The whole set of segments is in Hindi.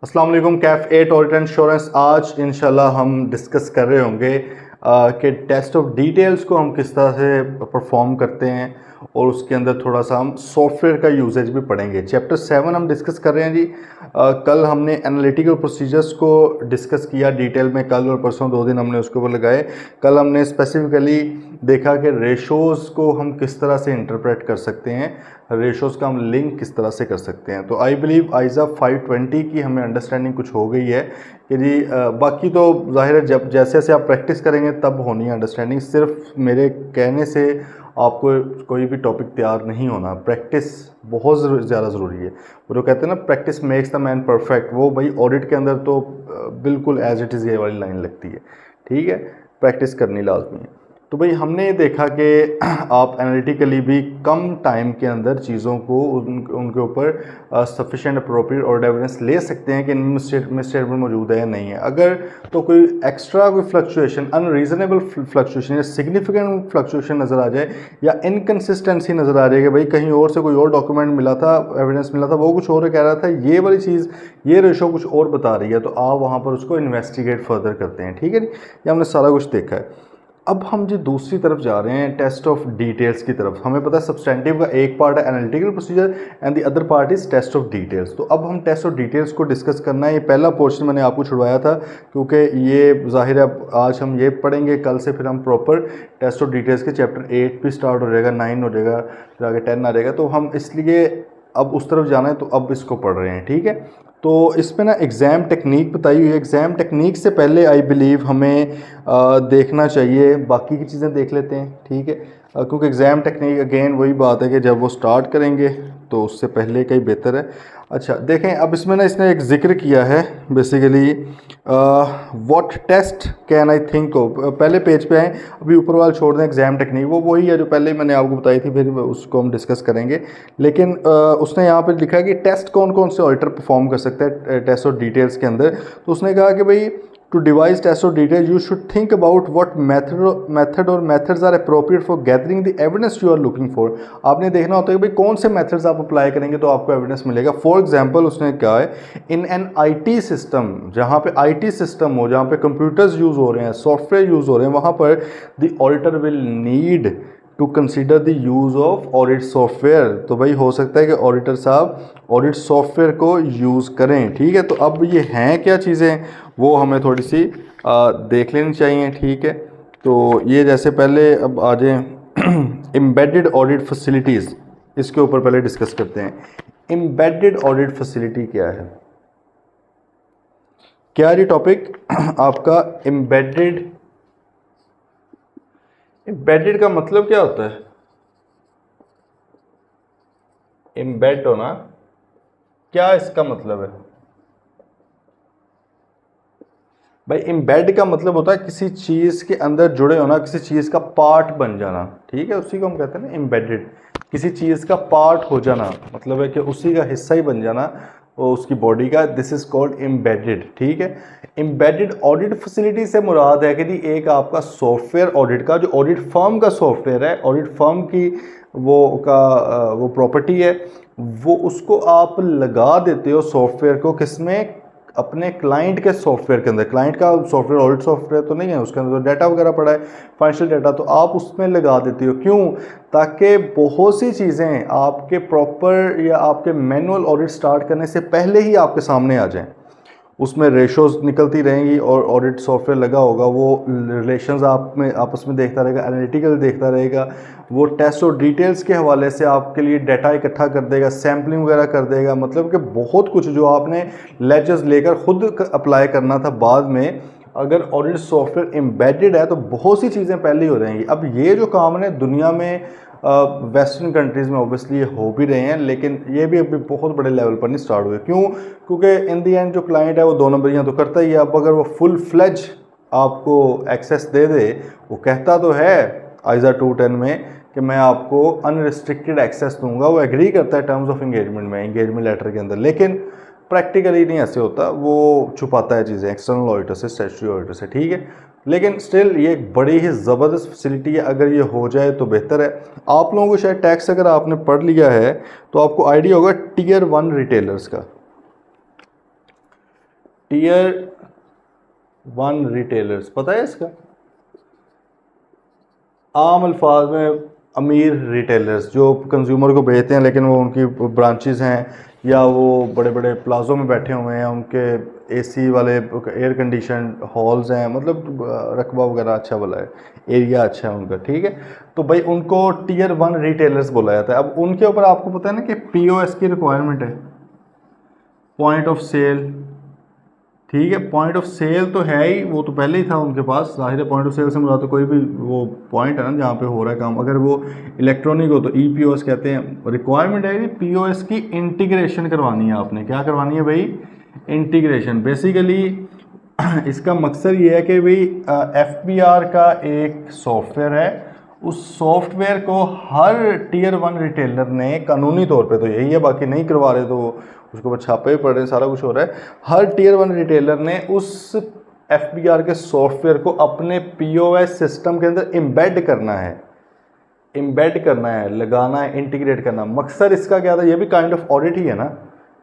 अस्सलाम वालेकुम। CAF eight audit insurance. आज इंशाल्लाह हम डिस्कस कर रहे होंगे कि टेस्ट ऑफ डिटेल्स को हम किस तरह से परफॉर्म करते हैं और उसके अंदर थोड़ा सा हम सॉफ्टवेयर का यूजेज भी पढ़ेंगे। चैप्टर 7 हम डिस्कस कर रहे हैं जी। कल हमने एनालिटिकल प्रोसीजर्स को डिस्कस किया डिटेल में, कल और परसों 2 दिन हमने उसके ऊपर लगाए। कल हमने स्पेसिफिकली देखा कि रेशोज़ को हम किस तरह से इंटरप्रेट कर सकते हैं, रेशोज़ का हम लिंक किस तरह से कर सकते हैं। तो आई बिलीव आइज़ा 520 की हमें अंडरस्टैंडिंग कुछ हो गई है कि जी बाकी तो जाहिर है जब जैसे जैसे आप प्रैक्टिस करेंगे तब होनी है अंडरस्टैंडिंग। सिर्फ मेरे कहने से आपको कोई भी टॉपिक तैयार नहीं होना, प्रैक्टिस बहुत ज़्यादा ज़रूरी है। वो जो कहते हैं ना practice makes the man perfect, वो भाई ऑडिट के अंदर तो बिल्कुल एज इट इज़ ये वाली लाइन लगती है। ठीक है, प्रैक्टिस करनी लाजमी है। तो भाई हमने ये देखा कि आप एनालिटिकली भी कम टाइम के अंदर चीज़ों को उनके ऊपर सफिशेंट अप्रोप्रिएट और एविडेंस ले सकते हैं कि इनमें मिसस्टेटमेंट मौजूद है या नहीं है। अगर तो कोई एक्स्ट्रा कोई फ्लक्चुएशन, अनरीजनेबल फ्लक्चुएशन या सिग्निफिकेंट फ्लक्चुएशन नज़र आ जाए या इनकन्सिस्टेंसी नज़र आ रही है कि भाई कहीं और से कोई और डॉक्यूमेंट मिला था, एविडेंस मिला था, वो कुछ और कह रहा था, ये वाली चीज़ ये रेशो कुछ और बता रही है, तो आप वहाँ पर उसको इन्वेस्टिगेट फर्दर करते हैं। ठीक है, ये हमने सारा कुछ देखा है। अब हम जी दूसरी तरफ जा रहे हैं, टेस्ट ऑफ डिटेल्स की तरफ। हमें पता है सब्सटेंटिव का एक पार्ट है analytical procedure and the other part is test of details. तो अब हम टेस्ट ऑफ डिटेल्स को डिस्कस करना है। ये पहला पोर्शन मैंने आपको छुड़वाया था क्योंकि ये जाहिर है अब आज हम ये पढ़ेंगे, कल से फिर हम प्रॉपर टेस्ट ऑफ डिटेल्स के चैप्टर 8 भी स्टार्ट हो जाएगा, 9 हो जाएगा, फिर आगे 10 आ जाएगा। तो हम इसलिए अब उस तरफ जाना है तो अब इसको पढ़ रहे हैं। ठीक है, तो इसमें ना एग्ज़ाम टेक्निक बताई हुई है। एग्ज़ाम टेक्निक से पहले आई बिलीव हमें देखना चाहिए, बाकी की चीज़ें देख लेते हैं। ठीक है, क्योंकि एग्ज़ाम टेक्निक अगेन वही बात है कि जब वो स्टार्ट करेंगे तो उससे पहले का ही बेहतर है। अच्छा देखें, अब इसमें ना इसने एक ज़िक्र किया है basically what test can I think of. पहले पेज पे आए, अभी ऊपर वाला छोड़ दें, एग्ज़ाम टेक्निक वो वही है जो पहले मैंने आपको बताई थी, फिर उसको हम डिस्कस करेंगे। लेकिन उसने यहाँ पर लिखा है कि टेस्ट कौन कौन से ऑडिटर परफॉर्म कर सकते हैं टेस्ट ऑफ डिटेल्स के अंदर। तो उसने कहा कि भाई to devise test of detail you should think about what method और methods are appropriate for gathering the evidence you are looking for. आपने देखना होता है कि भाई कौन से मेथड्स आप अप्लाई करेंगे तो आपको एविडेंस मिलेगा। फॉर एग्जांपल उसने कहा है इन एन आईटी सिस्टम, जहाँ पे आईटी सिस्टम हो, जहाँ पे कंप्यूटर्स यूज़ हो रहे हैं, सॉफ्टवेयर यूज़ हो रहे हैं, वहाँ पर the auditor will need to consider the use of audit software. तो भाई हो सकता है कि ऑडिटर साहब ऑडिट सॉफ्टवेयर को यूज़ करें। ठीक है, तो अब ये हैं क्या चीज़ें, वो हमें थोड़ी सी देख लेनी चाहिए। ठीक है, तो ये जैसे पहले अब आ जाए एम्बेडेड ऑडिट फैसिलिटीज़, इसके ऊपर पहले डिस्कस करते हैं। एम्बेडेड ऑडिट फैसिलिटी क्या है, क्या ये टॉपिक आपका एम्बेडेड, एम्बेडेड का मतलब क्या होता है? एम्बेड होना, क्या इसका मतलब है भाई? एम्बेड का मतलब होता है किसी चीज़ के अंदर जुड़े होना, किसी चीज़ का पार्ट बन जाना। ठीक है, उसी को हम कहते हैं ना एम्बेडेड, किसी चीज़ का पार्ट हो जाना, मतलब है कि उसी का हिस्सा ही बन जाना और उसकी बॉडी का, दिस इज कॉल्ड एम्बेडेड। ठीक है, एम्बेडेड ऑडिट फैसिलिटी से मुराद है कि जी एक आपका सॉफ्टवेयर ऑडिट का, जो ऑडिट फर्म का सॉफ्टवेयर है, ऑडिट फर्म की वो प्रॉपर्टी है, वो उसको आप लगा देते हो सॉफ्टवेयर को, किसमें? अपने क्लाइंट के सॉफ्टवेयर के अंदर। क्लाइंट का सॉफ्टवेयर ऑडिट सॉफ्टवेयर तो नहीं है, उसके अंदर तो डाटा वगैरह पड़ा है, फाइनेंशियल डाटा, तो आप उसमें लगा देते हो। क्यों? ताकि बहुत सी चीज़ें आपके प्रॉपर या आपके मैनुअल ऑडिट स्टार्ट करने से पहले ही आपके सामने आ जाएं। उसमें रेशोज़ निकलती रहेंगी और ऑडिट सॉफ्टवेयर लगा होगा, वो रिलेशंस आप में आपस में देखता रहेगा, एनालिटिकल देखता रहेगा, वो टेस्ट और डिटेल्स के हवाले से आपके लिए डाटा इकट्ठा कर देगा, सैम्पलिंग वगैरह कर देगा। मतलब कि बहुत कुछ जो आपने लेजर्स लेकर खुद अप्लाई करना था बाद में, अगर ऑडिट सॉफ्टवेयर एम्बेडेड है तो बहुत सी चीज़ें पहले ही हो जाएंगी। अब ये जो काम है दुनिया में वेस्टर्न कंट्रीज़ में ऑब्वियसली ये हो भी रहे हैं, लेकिन ये भी अभी बहुत बड़े लेवल पर नहीं स्टार्ट हुए। क्यों? क्योंकि इन दी एंड जो क्लाइंट है वो 2 नंबरियाँ तो करता ही है। अब अगर वो फुल फ्लेज आपको एक्सेस दे दे, वो कहता तो है आइज़ा 210 में कि मैं आपको अनरिस्ट्रिक्टेड एक्सेस दूंगा, वो एग्री करता है टर्म्स ऑफ इंगेजमेंट में, इंगेजमेंट लेटर के अंदर, लेकिन प्रैक्टिकली नहीं ऐसे होता, वो छुपाता है चीज़ें एक्सटर्नल ऑडिटर से, स्टैट्यूटरी ऑडिटर से। ठीक है, लेकिन स्टिल ये एक बड़ी ही ज़बरदस्त फैसिलिटी है, अगर ये हो जाए तो बेहतर है। आप लोगों को शायद टैक्स अगर आपने पढ़ लिया है तो आपको आइडिया होगा टीयर 1 रिटेलर्स का। टीयर 1 रिटेलर्स, पता है इसका आम अल्फाज में अमीर रिटेलर्स जो कंज्यूमर को बेचते हैं लेकिन वो उनकी ब्रांचेस हैं या वो बड़े बड़े प्लाजों में बैठे हुए हैं, उनके एसी वाले एयर कंडीशन हॉल्स हैं, मतलब रकबा वगैरह अच्छा वाला है, एरिया अच्छा है उनका, ठीक है। तो भाई उनको टीयर 1 रिटेलर्स बोला जाता है। अब उनके ऊपर आपको पता है ना कि पीओएस की रिक्वायरमेंट है, पॉइंट ऑफ सेल, ठीक है। पॉइंट ऑफ सेल तो है ही, वो तो पहले ही था उनके पास, जाहिर है पॉइंट ऑफ सेल से मुराद तो कोई भी वो पॉइंट है ना जहाँ पे हो रहा है काम, अगर वो इलेक्ट्रॉनिक हो तो ईपीओएस कहते हैं। रिक्वायरमेंट है कि पीओएस की इंटीग्रेशन करवानी है आपने, क्या करवानी है भाई, इंटीग्रेशन। बेसिकली इसका मकसद ये है कि भाई एफपीआर का एक सॉफ्टवेयर है, उस सॉफ्टवेयर को हर टीयर 1 रिटेलर ने, कानूनी तौर पे तो यही है, बाकी नहीं करवा रहे तो उसको छापे पड़ रहे, सारा कुछ हो रहा है, हर टीयर 1 रिटेलर ने उस एफपीआर के सॉफ्टवेयर को अपने पीओएस सिस्टम के अंदर एम्बेड करना है, लगाना है, इंटीग्रेट करना। मकसद इसका क्या था, ये भी काइंड ऑफ ऑडिट ही है ना,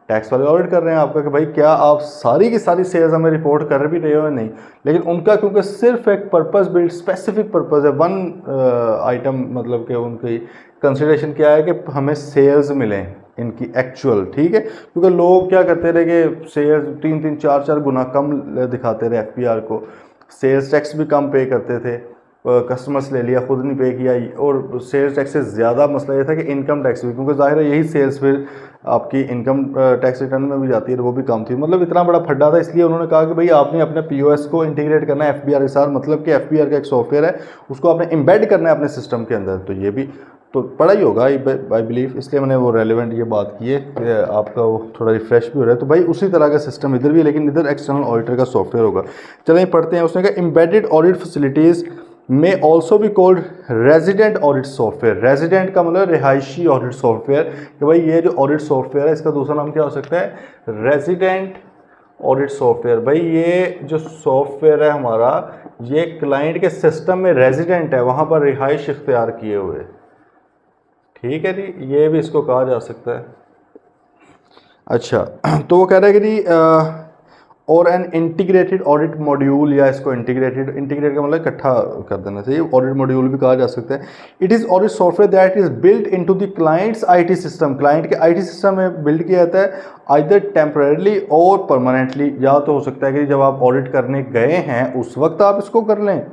टैक्स वाले ऑडिट कर रहे हैं आपका कि भाई क्या आप सारी की सारी सेल्स हमें रिपोर्ट कर भी रहे हो या नहीं। लेकिन उनका क्योंकि सिर्फ एक पर्पस बिल्ड, स्पेसिफिक पर्पस है, वन आइटम, मतलब कि उनकी कंसिडरेशन क्या है कि हमें सेल्स मिलें इनकी एक्चुअल, ठीक है। क्योंकि लोग क्या करते रहे कि सेल्स 3-3, 4-4 गुना कम दिखाते रहे एफपीआर को, सेल्स टैक्स भी कम पे करते थे, कस्टमर्स ले लिया, खुद नहीं पे किया, और सेल्स टैक्स से ज़्यादा मसला ये था कि इनकम टैक्स भी, क्योंकि ज़ाहिर है यही सेल्स फिर आपकी इनकम टैक्स रिटर्न में भी जाती है, वो भी कम थी, मतलब इतना बड़ा फड्डा था। इसलिए उन्होंने कहा कि भाई आपने अपने पीओएस को इंटीग्रेट करना है एफपीआर के साथ, मतलब कि एफपीआर का एक सॉफ्टवेयर है, उसको आपने एम्बेड करना है अपने सिस्टम के अंदर। तो ये भी तो पढ़ा ही होगा आई बिलीव, इसलिए मैंने वो रेलिवेंट ये बात की है कि आपका वो थोड़ा रिफ्रेश भी हो रहा है। तो भाई उसी तरह का सिस्टम इधर भी है, लेकिन इधर एक्सटर्नल ऑडिटर का सॉफ्टवेयर होगा। चलें पढ़ते हैं। उसने कहा एम्बेडेड ऑडिट फैसिलिटीज़ में ऑल्सो भी called resident audit software. Resident का मतलब रिहायशी ऑडिट सॉफ्टवेयर, कि भाई ये जो ऑडिट सॉफ्टवेयर है इसका दूसरा नाम क्या हो सकता है, रेजिडेंट ऑडिट सॉफ्टवेयर। भाई ये जो सॉफ्टवेयर है हमारा, ये क्लाइंट के सिस्टम में रेजिडेंट है, वहाँ पर रिहाइश इख्तियार किए हुए, ठीक है जी, ये भी इसको कहा जा सकता है। अच्छा, तो वो कह रहा है कि जी और एन इंटीग्रेटेड ऑडिट मॉड्यूल, या इसको इंटीग्रेट का मतलब इकट्ठा कर देना चाहिए, ऑडिट मॉड्यूल भी कहा जा सकता है। It is audit software that is built into the clients IT system, client के आईटी सिस्टम में बिल्ड किया जाता है, आइदर टेम्परेरली और परमानेंटली। या तो हो सकता है कि जब आप ऑडिट करने गए हैं उस वक्त आप इसको कर लें,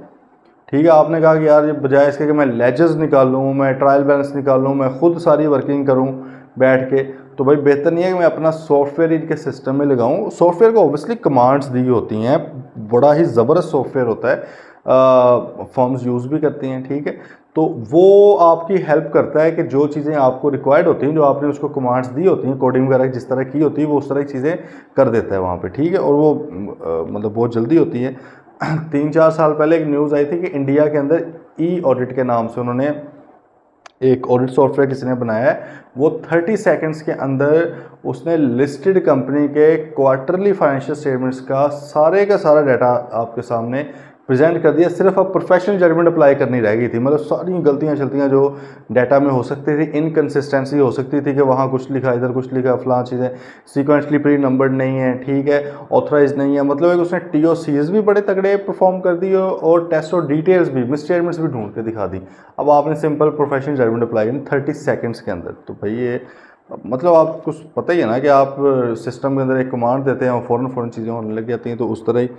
ठीक है। आपने कहा कि यार ये बजाय इसके कि मैं लेजर्स निकालूँ, मैं ट्रायल बैलेंस निकालूँ, मैं खुद सारी वर्किंग करूँ बैठ के, तो भाई बेहतर नहीं है कि मैं अपना सॉफ्टवेयर इनके सिस्टम में लगाऊं। सॉफ्टवेयर को ऑब्वियसली कमांड्स दी होती हैं, बड़ा ही ज़बरदस्त सॉफ्टवेयर होता है, फर्म्स यूज़ भी करती हैं, ठीक है। तो वो आपकी हेल्प करता है कि जो चीज़ें आपको रिक्वायर्ड होती हैं, जो आपने उसको कमांड्स दी होती हैं, कोडिंग वगैरह जिस तरह की होती है, वो उस तरह की चीज़ें कर देता है वहाँ पे, ठीक है। और वो मतलब बहुत जल्दी होती है। 3-4 साल पहले एक न्यूज़ आई थी कि इंडिया के अंदर ई ऑडिट के नाम से उन्होंने एक ऑडिट सॉफ्टवेयर किसी ने बनाया है, वो 30 सेकंड्स के अंदर उसने लिस्टेड कंपनी के क्वार्टरली फाइनेंशियल स्टेटमेंट्स का सारा डाटा आपके सामने प्रेजेंट कर दिया। सिर्फ अब प्रोफेशनल जजमेंट अप्लाई करनी रह गई थी, मतलब सारी गलतियां चलतियां जो डाटा में हो सकती थी, इनकन्सिस्टेंसी हो सकती थी कि वहाँ कुछ लिखा इधर कुछ लिखा, फलां चीज़ें सीक्वेंसली प्री नंबर्ड नहीं है, ठीक है, ऑथराइज नहीं है, मतलब एक उसने टीओसीज भी बड़े तगड़े परफॉर्म कर दिए और टेस्ट और डिटेल्स भी, मिस स्टेटमेंट्स भी ढूंढ के दिखा दी। अब आपने सिंपल प्रोफेशनल जजमेंट अप्लाई करनी 30 सेकेंड्स के अंदर, तो भाई ये मतलब आप कुछ पता ही है ना कि आप सिस्टम के अंदर एक कमांड देते हैं और फ़ौरन चीज़ें होने लग जाती हैं, तो उस तरह ही।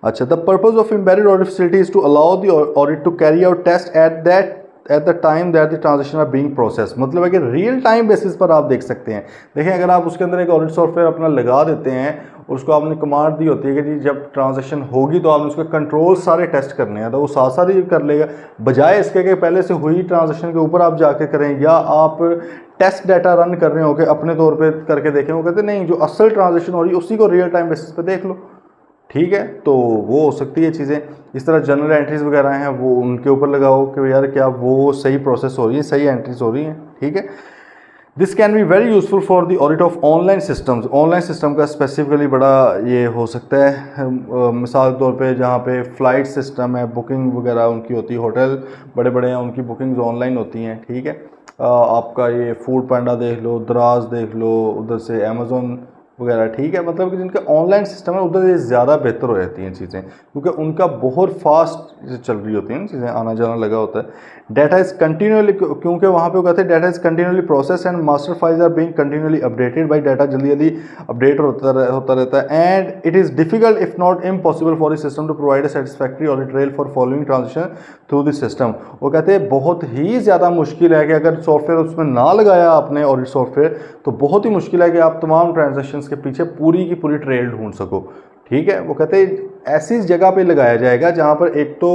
अच्छा, the purpose of embedded audit facility is to allow the audit to carry out test at the time that the transaction are being process. मतलब है कि रियल टाइम बेसिस पर आप देख सकते हैं। देखें, अगर आप उसके अंदर एक ऑडिट सॉफ्टवेयर अपना लगा देते हैं, उसको आपने कमांड दी होती है कि जी जब ट्रांजैक्शन होगी तो आपने उसके कंट्रोल सारे टेस्ट करने हैं, तो वो साथ साथ ही कर लेगा, बजाय इसके कि पहले से हुई ट्रांजैक्शन के ऊपर आप जाके करें, या आप टेस्ट डाटा रन कर रहे हो कि अपने तौर पे करके देखें। वो कहते नहीं, जो असल ट्रांजैक्शन हो रही है उसी को रियल टाइम बेसिस पे देख लो, ठीक है। तो वो हो सकती है चीज़ें। इस तरह जनरल एंट्रीज वगैरह हैं, वो उनके ऊपर लगाओ कि यार क्या वो सही प्रोसेस हो रही है, सही एंट्रीज हो रही हैं, ठीक है। This can be very useful for the audit of online systems. Online system का स्पेसिफिकली बड़ा ये हो सकता है, मिसाल के तौर पे जहाँ पे फ़्लाइट सिस्टम है, बुकिंग वगैरह उनकी होती है, होटल बड़े बड़े हैं उनकी बुकिंग्स ऑनलाइन होती हैं, ठीक है। आपका ये फूड पांडा देख लो, दराज देख लो, उधर से अमेज़ोन वगैरह, ठीक है। मतलब कि जिनका ऑनलाइन सिस्टम है उधर ये ज़्यादा बेहतर हो जाती हैं चीज़ें, क्योंकि उनका बहुत फास्ट चल रही होती हैं चीज़ें, आना जाना लगा होता है। डाटा इज़ कंटिन्यूअली, क्योंकि वहाँ पे वो कहते हैं data is continuously process and master files are being continuously updated by, data जल्दी जल्दी अपडेट होता रहता है। And it is difficult if not impossible for the system to provide a satisfactory audit trail for following transaction through the system. वो कहते हैं बहुत ही ज़्यादा मुश्किल है कि अगर सॉफ्टवेयर उसमें ना लगाया आपने ऑडिट सॉफ्टवेयर, तो बहुत ही मुश्किल है कि आप तमाम ट्रांजेक्शन्स के पीछे पूरी की पूरी ट्रेल ढूंढ सको, ठीक है। वो कहते हैं ऐसी जगह पे लगाया जाएगा जहाँ पर एक तो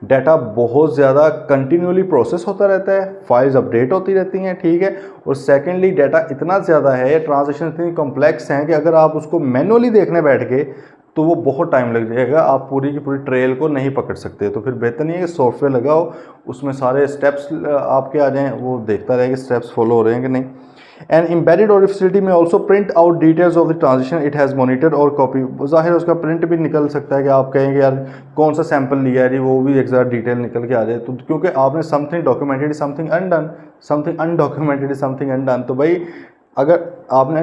डाटा बहुत ज़्यादा कंटिन्यूअली प्रोसेस होता रहता है, फाइल्स अपडेट होती रहती हैं, ठीक है। और सेकेंडली डाटा इतना ज़्यादा है, ट्रांजेक्शन इतनी कॉम्प्लेक्स हैं कि अगर आप उसको मैनुअली देखने बैठ गए तो वो बहुत टाइम लग जाएगा, आप पूरी की पूरी ट्रेल को नहीं पकड़ सकते। तो फिर बेहतर नहीं है कि सॉफ्टवेयर लगाओ, उसमें सारे स्टेप्स आपके आ जाएँ, वो देखता रहे कि स्टेप्स फॉलो हो रहे हैं कि नहीं। एन एम्बेडेड ऑडिट फैसिलिटी में also print out details of the transaction it has monitor और कॉपी। ज़ाहिर है उसका प्रिंट भी निकल सकता है कि आप कहेंगे यार कौन सा सैंपल लिया है जी, वो भी एक ज़रा डिटेल निकल के आ जाए। तो क्योंकि आपने something documented something undone, something undocumented something undone, तो भाई अगर आपने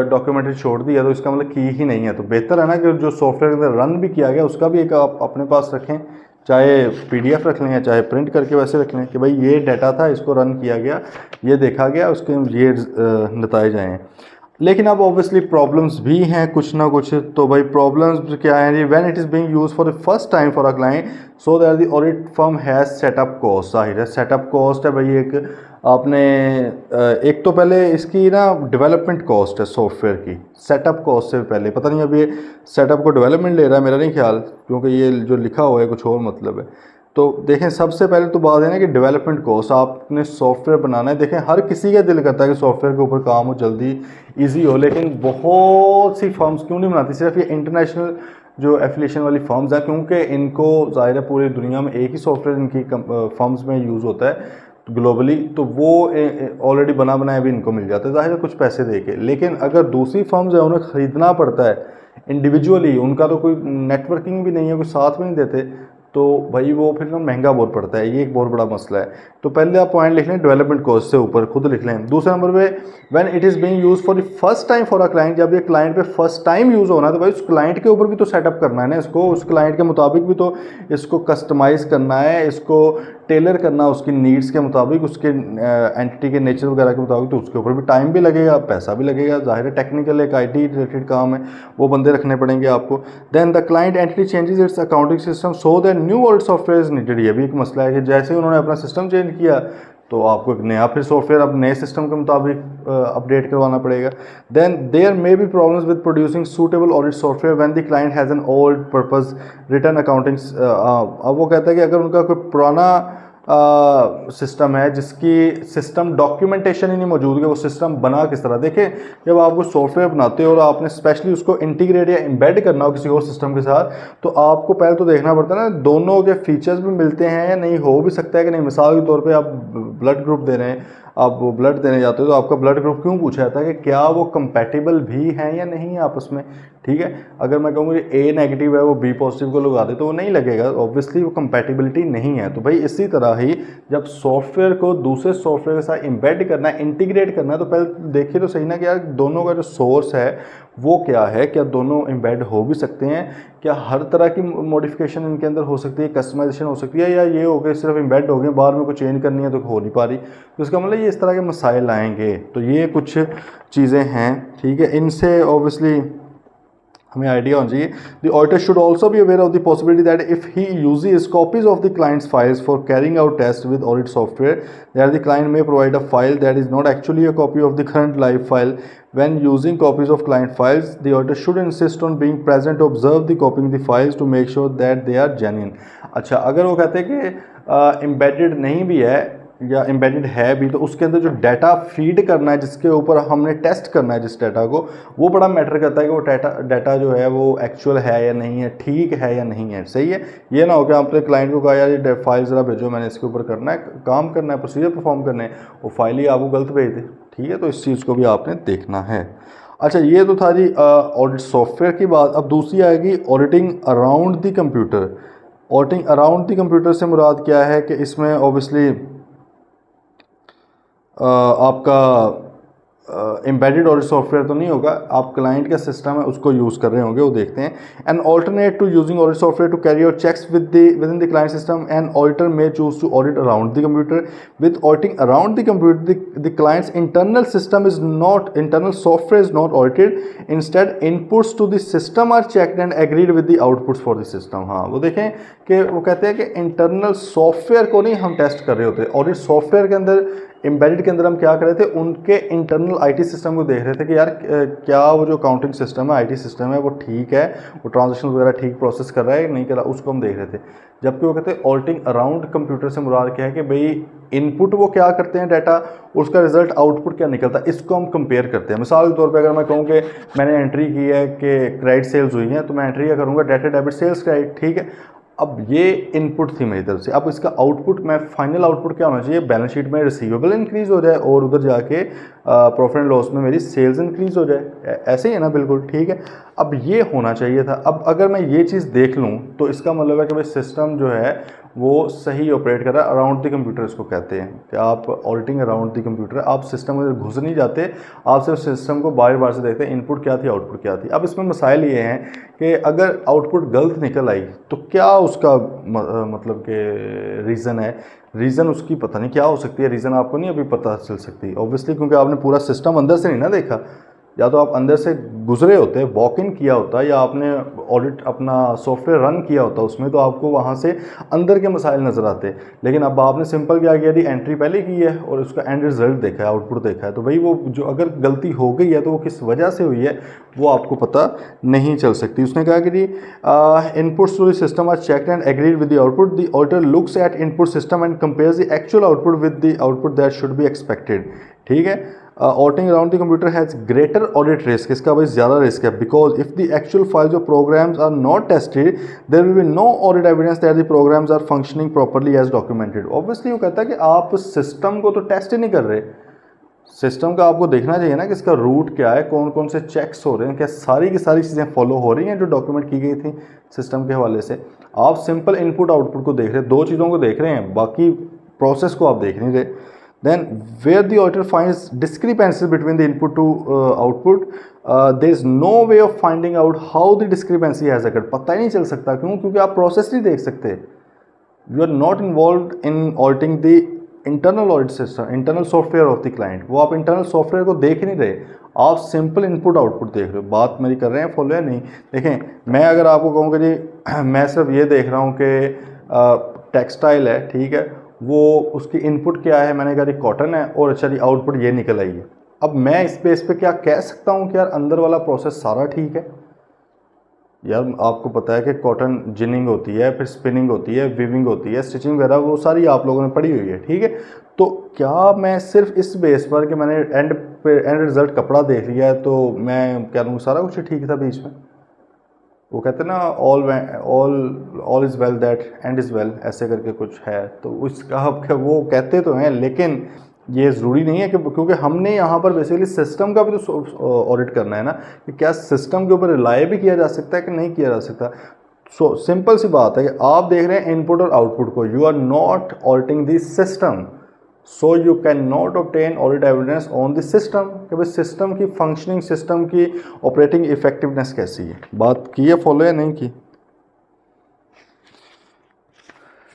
डॉक्यूमेंटेड छोड़ दिया तो इसका मतलब की ही नहीं है। तो बेहतर है ना कि जो सॉफ्टवेयर के अंदर रन भी किया गया उसका भी एक आप अपने पास रखें, चाहे पीडीएफ रख लें या चाहे प्रिंट करके वैसे रख लें कि भाई ये डाटा था, इसको रन किया गया, ये देखा गया, उसके ये नतीजे आए। लेकिन अब ऑब्वियसली प्रॉब्लम्स भी हैं कुछ ना कुछ। तो भाई प्रॉब्लम्स क्या है जी, when it is being use for the first time for a client so that the audit firm has setup cost. जाहिर है सेटअप कॉस्ट है भाई, एक आपने एक तो पहले इसकी ना डेवलपमेंट कॉस्ट है सॉफ्टवेयर की, सेटअप कॉस्ट से पहले। पता नहीं अब ये सेटअप को डेवलपमेंट ले रहा है, मेरा नहीं ख्याल, क्योंकि ये जो लिखा हुआ है कुछ और मतलब है। तो देखें सबसे पहले तो बात है ना कि डेवलपमेंट कॉस्ट, आपने सॉफ्टवेयर बनाना है। देखें हर किसी का दिल करता है कि सॉफ्टवेयर के ऊपर काम हो जल्दी इजी हो, लेकिन बहुत सी फर्म्स क्यों नहीं बनाती, सिर्फ ये इंटरनेशनल जो एफिलिएशन वाली फर्म्स हैं, क्योंकि इनको ज़ाहिर है पूरी दुनिया में एक ही सॉफ्टवेयर इनकी फर्म्स में यूज़ होता है ग्लोबली, तो वो ऑलरेडी बना बनाया भी इनको मिल जाता है ज़ाहिर है कुछ पैसे दे के। लेकिन अगर दूसरी फर्म्स है उन्हें ख़रीदना पड़ता है इंडिविजुअली, उनका तो कोई नेटवर्किंग भी नहीं है, कोई साथ भी नहीं देते, तो भाई वो फिर ना महंगा बहुत पड़ता है, ये एक बहुत बड़ा मसला है। तो पहले आप पॉइंट लिख लें डेवलपमेंट कॉस्ट से ऊपर खुद लिख लें। दूसरे नंबर पे when it is being use for the first time for a client, जब ये क्लाइंट पे फर्स्ट टाइम यूज़ होना है तो भाई उस क्लाइंट के ऊपर भी तो सेटअप करना है ना इसको, उस क्लाइंट के मुताबिक भी तो इसको कस्टमाइज़ करना है, इसको टेलर करना उसकी नीड्स के मुताबिक, उसके एंटिटी के नेचर वगैरह के मुताबिक। तो उसके ऊपर भी टाइम भी लगेगा, पैसा भी लगेगा, ज़ाहिर है टेक्निकल एक IT रिलेटेड काम है, वो बंदे रखने पड़ेंगे आपको। Then the client entity changes its accounting system so that new world software is needed. ये भी एक मसला है कि जैसे ही उन्होंने अपना सिस्टम चेंज किया तो आपको एक नया फिर सॉफ्टवेयर अब नए सिस्टम के मुताबिक अपडेट करवाना पड़ेगा। Then there may be problems with producing suitable audit software when the client has an old purpose return accounting. अब वो कहता है कि अगर उनका कोई पुराना सिस्टम है जिसकी सिस्टम डॉक्यूमेंटेशन ही नहीं मौजूद है, वो सिस्टम बना किस तरह। देखें जब आप कोई सॉफ्टवेयर बनाते हो और आपने स्पेशली उसको इंटीग्रेट या एम्बेड करना हो किसी और सिस्टम के साथ, तो आपको पहले तो देखना पड़ता है ना दोनों के फीचर्स भी मिलते हैं या नहीं, हो भी सकता है कि नहीं। मिसाल के तौर पे आप ब्लड ग्रुप दे रहे हैं, आप वो ब्लड देने जाते हो तो आपका ब्लड ग्रुप क्यों पूछा जाता है कि क्या वो कंपैटिबल भी हैं या नहीं है आपस में, ठीक है। अगर मैं कहूँगी A नेगेटिव है वो B पॉजिटिव को लगा दे तो वो नहीं लगेगा, ऑब्वियसली वो कंपैटिबिलिटी नहीं है। तो भाई इसी तरह ही जब सॉफ्टवेयर को दूसरे सॉफ्टवेयर के साथ एम्बेड करना है, इंटीग्रेट करना है, तो पहले देखिए तो सही ना कि यार दोनों का जो सोर्स है वो क्या है, क्या दोनों एम्बेड हो भी सकते हैं, क्या हर तरह की मॉडिफिकेशन इनके अंदर हो सकती है, कस्टमाइजेशन हो सकती है, या ये हो गए सिर्फ एम्बेड हो गए, बाद में कुछ चेंज करनी है तो हो नहीं पा रही। तो इसका मतलब ये इस तरह के मसाइल आएंगे। तो ये कुछ चीज़ें हैं, ठीक है। इनसे ऑब्वियसली हमें आइडिया होना चाहिए। The auditor should also be aware of the possibility that if he uses copies of the client's files for carrying out test with audit software that the client may provide a file that is not actually a copy of the current live file when using copies of client files the auditor should insist on being present to observe the copying the files to make sure that they are genuine। अच्छा अगर वो कहते हैं कि एम्बेडेड नहीं भी है या एम्बेडेड है भी, तो उसके अंदर जो डाटा फीड करना है जिसके ऊपर हमने टेस्ट करना है जिस डाटा को, वो बड़ा मैटर करता है कि वो डाटा जो है वो एक्चुअल है या नहीं है, ठीक है या नहीं है, सही है। ये ना हो कि आपने क्लाइंट को कहा यार ये फाइल ज़रा भेजो, मैंने इसके ऊपर करना है, काम करना है, प्रोसीजर परफॉर्म करने हैं, वो फाइल ही आपको गलत भेज दे, ठीक है। तो इस चीज़ को भी आपने देखना है। अच्छा ये तो था जी ऑडिट सॉफ्टवेयर की बात। अब दूसरी आएगी auditing around the computer. Auditing around the computer से मुराद क्या है कि इसमें ऑब्वियसली आपका एम्बेडेड ऑडिट सॉफ्टवेयर तो नहीं होगा, आप क्लाइंट का सिस्टम है उसको यूज़ कर रहे होंगे, वो देखते हैं। And alternate to using audit software to carry out checks within the client system and auditor may choose to audit around the computer with auditing around the computer the client's internal system is not internal software is not audited, instead inputs to the system are checked and agreed with the outputs for the system. हाँ, वो देखें कि वो कहते हैं कि इंटरनल सॉफ्टवेयर को नहीं हम टेस्ट कर रहे होते, ऑडिट सॉफ्टवेयर के अंदर एम्बेडेड के अंदर हम क्या कर रहे थे, उनके इंटरनल आईटी सिस्टम को देख रहे थे कि यार क्या वो जो अकाउंटिंग सिस्टम है, आईटी सिस्टम है, वो ठीक है, वो ट्रांजेक्शन वगैरह ठीक प्रोसेस कर रहा है नहीं कर रहा, उसको हम देख रहे थे। जबकि वो कहते हैं ऑडिटिंग अराउंड कंप्यूटर से मुराद क्या है कि भाई इनपुट वो क्या करते हैं डाटा, उसका रिजल्ट आउटपुट क्या निकलता है, इसको हम कंपेयर करते हैं। मिसाल के तौर पे अगर मैं कहूँ कि मैंने एंट्री की है कि क्रेडिट सेल्स हुई है, तो मैं एंट्री क्या करूँगा, डेबिट डेबिट सेल्स क्रेडिट, ठीक है। अब ये इनपुट थी मेरी तरफ से, अब इसका आउटपुट, मैं फाइनल आउटपुट क्या होना चाहिए, बैलेंस शीट में रिसीवेबल इंक्रीज़ हो जाए और उधर जाके प्रॉफिट एंड लॉस में मेरी सेल्स इंक्रीज़ हो जाए, ऐसे ही है ना, बिल्कुल ठीक है। अब ये होना चाहिए था। अब अगर मैं ये चीज़ देख लूँ तो इसका मतलब है कि भाई सिस्टम जो है वो सही ऑपरेट कर रहा है। अराउंड द कंप्यूटर इसको कहते हैं कि आप ऑडिटिंग अराउंड द कंप्यूटर, आप सिस्टम में घुस नहीं जाते, आप सिर्फ सिस्टम को बार बार से देखते हैं इनपुट क्या थी आउटपुट क्या थी। अब इसमें मसाइल ये हैं कि अगर आउटपुट गलत निकल आई तो क्या उसका मतलब कि रीज़न है, रीज़न उसकी पता नहीं क्या हो सकती है, रीज़न आपको नहीं अभी पता चल सकती ऑब्वियसली, क्योंकि आपने पूरा सिस्टम अंदर से नहीं ना देखा, या तो आप अंदर से गुजरे होते, वॉक इन किया होता, या आपने ऑडिट अपना सॉफ्टवेयर रन किया होता उसमें, तो आपको वहाँ से अंदर के मसाइल नज़र आते। लेकिन अब आपने सिंपल क्या किया, दी एंट्री पहले की है और उसका एंड रिजल्ट देखा है, आउटपुट देखा है, तो भाई वो जो अगर गलती हो गई है तो वो किस वजह से हुई है वो आपको पता नहीं चल सकती। उसने कहा कि जी inputs to the system are checked and agreed with the output, the auditor looks at input system and compares the actual output with the output that should be expected, ठीक है। Auditing around the computer has greater audit risk, इसका भाई ज़्यादा रिस्क है, because if the actual files of programs are not tested there will be no audit evidence that the programs are functioning properly as documented. Obviously वो कहता है कि आप सिस्टम को तो टेस्ट ही नहीं कर रहे, सिस्टम का आपको देखना चाहिए ना कि इसका रूट क्या है, कौन कौन से चेक्स हो रहे हैं, क्या सारी की सारी चीज़ें फॉलो हो रही हैं जो डॉक्यूमेंट की गई थी सिस्टम के हवाले से। आप सिंपल इनपुट आउटपुट को देख रहे हैं, दो चीज़ों को देख रहे हैं, बाकी प्रोसेस को आप देख नहीं रहे। Then where the auditor finds discrepancies between the input to output, there is no way of finding out how the discrepancy has occurred। पता ही नहीं चल सकता, क्यों? क्योंकि आप प्रोसेस नहीं देख सकते। You are not involved in auditing the internal audit system, internal software of the client। वो आप internal software को देख नहीं रहे, आप सिंपल इनपुट आउटपुट देख रहे हो। बात मेरी कर रहे हैं, फॉलो या नहीं? देखें, मैं अगर आपको कहूँगा जी मैं सिर्फ ये देख रहा हूँ कि टेक्सटाइल है, ठीक है, वो उसकी इनपुट क्या है, मैंने कहा जी कॉटन है, और अच्छा जी आउटपुट ये निकल आई है। अब मैं इस बेस पे क्या कह सकता हूँ कि यार अंदर वाला प्रोसेस सारा ठीक है? यार आपको पता है कि कॉटन जिनिंग होती है, फिर स्पिनिंग होती है, वीविंग होती है, स्टिचिंग वगैरह, वो सारी आप लोगों ने पढ़ी हुई है, ठीक है। तो क्या मैं सिर्फ इस बेस पर कि मैंने एंड रिजल्ट कपड़ा देख लिया है तो मैं कह लूँ सारा कुछ ठीक था बीच में? वो कहते हैं ना all is well that and is well, ऐसे करके कुछ है, तो उसका वो कहते तो हैं, लेकिन ये ज़रूरी नहीं है कि, क्योंकि हमने यहाँ पर बेसिकली सिस्टम का भी तो ऑडिट करना है ना, कि क्या सिस्टम के ऊपर रिलाय भी किया जा सकता है कि नहीं किया जा सकता। सो सिंपल सी बात है कि आप देख रहे हैं इनपुट और आउटपुट को, you are not auditing the system, so you can not obtain audit evidence on the system, कि भाई सिस्टम की फंक्शनिंग, सिस्टम की ऑपरेटिंग इफेक्टिवनेस कैसी है। बात की है, फॉलो या नहीं की?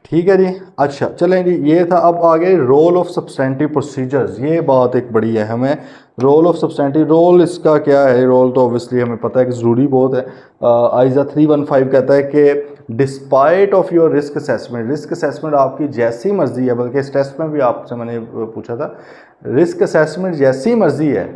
ठीक है जी। अच्छा चलें जी, ये था। अब आगे रोल ऑफ सब्सटेंटिव प्रोसीजर्स, ये बात एक बड़ी अहम है। रोल ऑफ सब्सटेंटिव, रोल इसका क्या है? रोल तो ऑब्वियसली हमें पता है कि ज़रूरी बहुत है। आइजा 315 कहता है कि despite of your risk assessment, risk assessment आपकी जैसी मर्जी है, बल्कि इस टेस्ट में भी आपसे मैंने पूछा था, रिस्क असेसमेंट जैसी मर्जी है,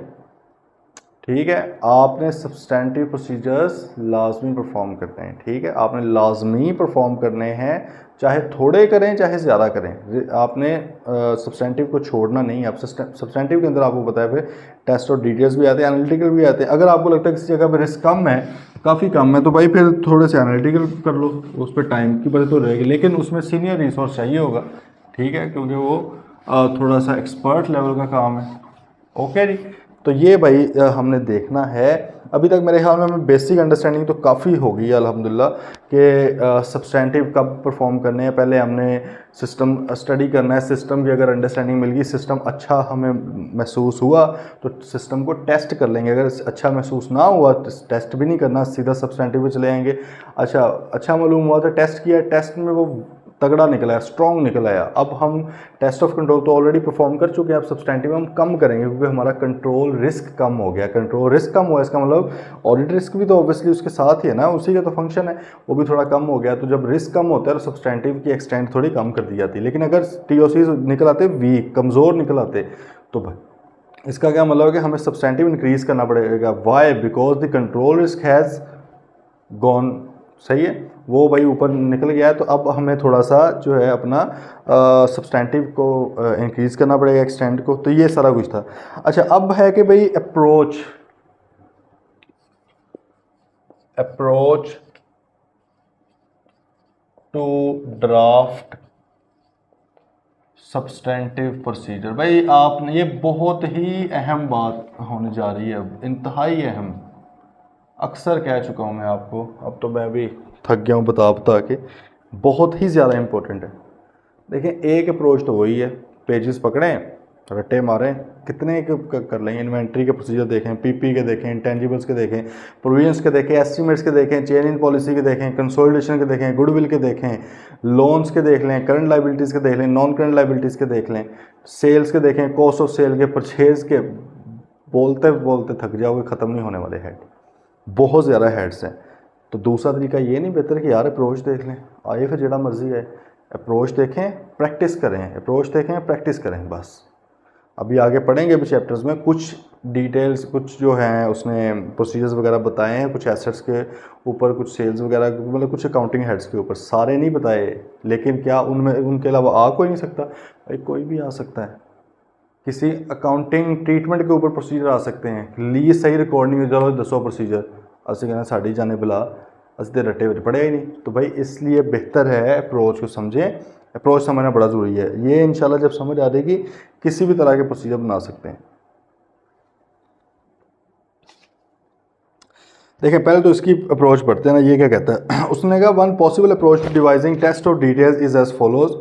ठीक है, आपने सब्सटेंटिव प्रोसीजर्स लाजमी परफॉर्म करने हैं, ठीक है, आपने लाजमी परफॉर्म करने हैं, चाहे थोड़े करें चाहे ज़्यादा करें, आपने सब्सटेंटिव को छोड़ना नहीं है। आप सब्सटेंटिव के अंदर आपको पता है फिर टेस्ट और डिटेल्स भी आते हैं, एनालिटिकल भी आते हैं। अगर आपको लगता है किसी जगह पर रिस्क कम है, काफ़ी कम है, तो भाई फिर थोड़े से एनालिटिकल कर लो, उस पर टाइम की बचत तो रहेगी, लेकिन उसमें सीनियर रिसोर्स चाहिए होगा, ठीक है, क्योंकि वो थोड़ा सा एक्सपर्ट लेवल का काम है। ओके जी, तो ये भाई हमने देखना है अभी तक मेरे ख्याल में बेसिक अंडरस्टैंडिंग तो काफ़ी हो गई है अल्हम्दुलिल्लाह कि सब्सटेंटिव कब परफॉर्म करने हैं। पहले हमने सिस्टम स्टडी करना है, सिस्टम की अगर अंडरस्टैंडिंग मिल गई, सिस्टम अच्छा हमें महसूस हुआ तो सिस्टम को टेस्ट कर लेंगे। अगर अच्छा महसूस ना हुआ तो टेस्ट भी नहीं करना, सीधा सब्सटेंटिव पे चले जाएंगे। अच्छा मालूम हुआ तो टेस्ट किया, टेस्ट में वो तगड़ा निकला है, स्ट्रॉन्ग निकला है, अब हम टेस्ट ऑफ कंट्रोल तो ऑलरेडी परफॉर्म कर चुके हैं, अब सब्सटेंटिव हम कम करेंगे क्योंकि हमारा कंट्रोल रिस्क कम हो गया। कंट्रोल रिस्क कम हुआ इसका मतलब ऑडिट रिस्क भी तो ऑब्वियसली उसके साथ ही है ना, उसी का तो फंक्शन है, वो भी थोड़ा कम हो गया। तो जब रिस्क कम होता है तो सब्सटेंटिव की एक्सटेंट थोड़ी कम कर दी जाती है। लेकिन अगर टीओसी निकल आते वीक, कमज़ोर निकल आते तो इसका क्या मतलब है कि हमें सब्सटेंटिव इंक्रीज करना पड़ेगा। Why? Because the control risk has gone, सही है, वो भाई ऊपर निकल गया है। तो अब हमें थोड़ा सा जो है अपना सब्सटेंटिव को इंक्रीज़ करना पड़ेगा, एक्सटेंड को। तो ये सारा कुछ था। अच्छा, अब है कि भाई approach to draft substantive procedure. भाई आपने ये बहुत ही अहम बात होने जा रही है, अब इंतहाई अहम। अक्सर कह चुका हूँ मैं आपको, अब तो मैं भी थक गया हूँ बता के, बहुत ही ज़्यादा इम्पोर्टेंट है। देखिए, एक अप्रोच तो वही है, पेजेस पकड़ें, रट्टे मारें, कितने कर लेंगे। इन्वेंट्री के प्रोसीजर देखें, पीपी के देखें, इंटेंजिबल्स के देखें, प्रोविजंस के देखें, एस्टिमेट्स के देखें, चेंज इन पॉलिसी के देखें, कंसोलिडेशन के देखें, गुडविल के देखें, लोन्स के देख लें, करंट लाइबिलिटीज़ के देख लें, नॉन करंट लाइबिलिटीज़ के देख लें, सेल्स के देखें, कॉस्ट ऑफ सेल के, परचेज के, बोलते बोलते थक जाओगे, ख़त्म नहीं होने वाले हेड, बहुत ज़्यादा हेड्स हैं। तो दूसरा तरीका ये नहीं बेहतर कि यार अप्रोच देख लें, आइए फिर जड़ा मर्जी है, अप्रोच देखें, प्रैक्टिस करें, अप्रोच देखें, प्रैक्टिस करें, बस। अभी आगे पढ़ेंगे अभी चैप्टर्स में कुछ डिटेल्स, कुछ जो हैं उसने प्रोसीजर्स वगैरह बताए हैं, कुछ एसेट्स के ऊपर, कुछ सेल्स वगैरह, मतलब कुछ अकाउंटिंग हेड्स के ऊपर, सारे नहीं बताए। लेकिन क्या उनमें उनके अलावा आ कोई नहीं सकता? भाई कोई भी आ सकता है, किसी अकाउंटिंग ट्रीटमेंट के ऊपर प्रोसीजर आ सकते हैं। लीज सही रिकॉर्ड नहीं हो जाओ, दसो प्रोसीजर असं कहना साड़ी जाने बुला, असं तो रट्टे बच पड़े ही नहीं। तो भाई इसलिए बेहतर है अप्रोच को समझें, अप्रोच समझना बड़ा ज़रूरी है। ये इंशाल्लाह जब समझ आ जाएगी किसी भी तरह के प्रोसीजर बना सकते हैं। देखें, पहले तो इसकी अप्रोच पढ़ते हैं ना, ये क्या कहता है उसने कहा, one possible approach to devising test of details is as follows.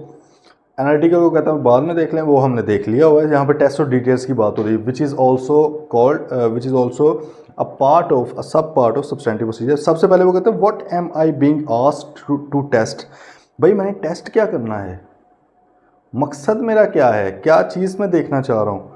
Analytical को कहता है बाद में देख लें, वो हमने देख लिया हुआ है। यहाँ पे टेस्ट ऑफ डिटेल्स की बात हो रही है, which is also a part of a सब पार्ट ऑफ सब्सटेंटिव प्रोसीजर। सबसे पहले वो कहते हैं, what am I being asked to test. भाई मैंने टेस्ट क्या करना है, मकसद मेरा क्या है, क्या चीज़ मैं देखना चाह रहा हूँ,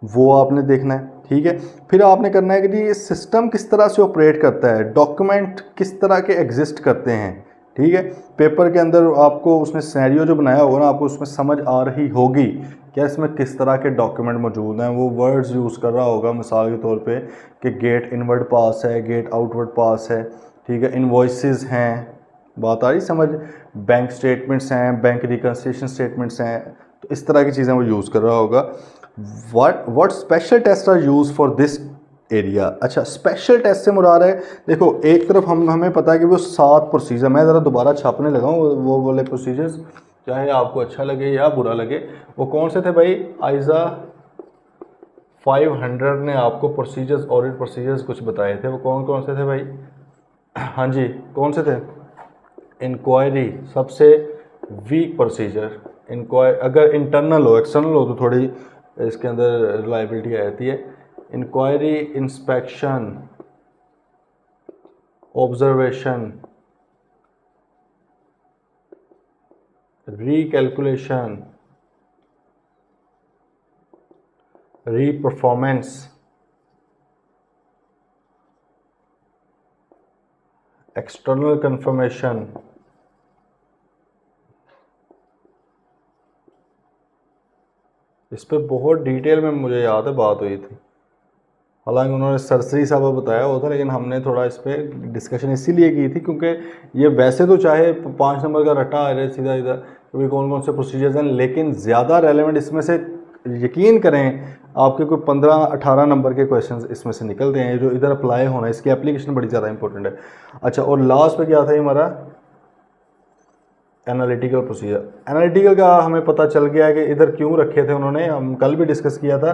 वो आपने देखना है, ठीक है। फिर आपने करना है कि जी ये सिस्टम किस तरह से ऑपरेट करता है, डॉक्यूमेंट किस तरह के एग्जिस्ट करते हैं, ठीक है। पेपर के अंदर आपको उसने सिनेरियो जो बनाया होगा ना, आपको उसमें समझ आ रही होगी क्या इसमें किस तरह के डॉक्यूमेंट मौजूद हैं। वो वर्ड्स यूज़ कर रहा होगा मिसाल के तौर पे कि गेट इनवर्ड पास है, गेट आउटवर्ड पास है, ठीक है, इनवॉइसेस हैं, बात आ रही समझ, बैंक स्टेटमेंट्स हैं, बैंक रिकन्सिलिएशन स्टेटमेंट्स हैं, तो इस तरह की चीज़ें वो यूज़ कर रहा होगा। What special test are use for this area. अच्छा, स्पेशल टेस्ट से मुराद है, देखो एक तरफ हमें पता है कि वो 7 प्रोसीजर, मैं ज़रा दोबारा छापने लगा हूँ वो बोले प्रोसीजर्स, चाहे आपको अच्छा लगे या बुरा लगे। वो कौन से थे भाई? आइज़ा 500 ने आपको प्रोसीजर्स, ऑडिट प्रोसीजर्स कुछ बताए थे, वो कौन कौन से थे भाई? हाँ जी, कौन से थे? इंक्वायरी सबसे वीक प्रोसीजर, इंक्वायरी अगर इंटरनल हो, एक्सटर्नल हो तो थोड़ी इसके अंदर रिलायबिलिटी आ जाती है। Inquiry, inspection, observation, recalculation, reperformance, external confirmation, इस पर बहुत डिटेल में मुझे याद है बात हुई थी। हालांकि उन्होंने सरसरी सा बताया हुआ था, लेकिन हमने थोड़ा इस पर डिस्कशन इसीलिए की थी क्योंकि ये वैसे तो चाहे 5 नंबर का रट्टा आ रहा है सीधा इधर, क्योंकि कौन कौन से प्रोसीजर्स हैं, लेकिन ज़्यादा रेलेवेंट इसमें से, यकीन करें आपके कोई 15-18 नंबर के क्वेश्चंस इसमें से निकलते हैं जो इधर अप्लाई होना है, इसकी एप्लीकेशन बड़ी ज़्यादा इंपॉर्टेंट है। अच्छा, और लास्ट पे क्या था हमारा? एनालिटिकल प्रोसीजर, एनालिटिकल का हमें पता चल गया कि इधर क्यों रखे थे उन्होंने, हम कल भी डिस्कस किया था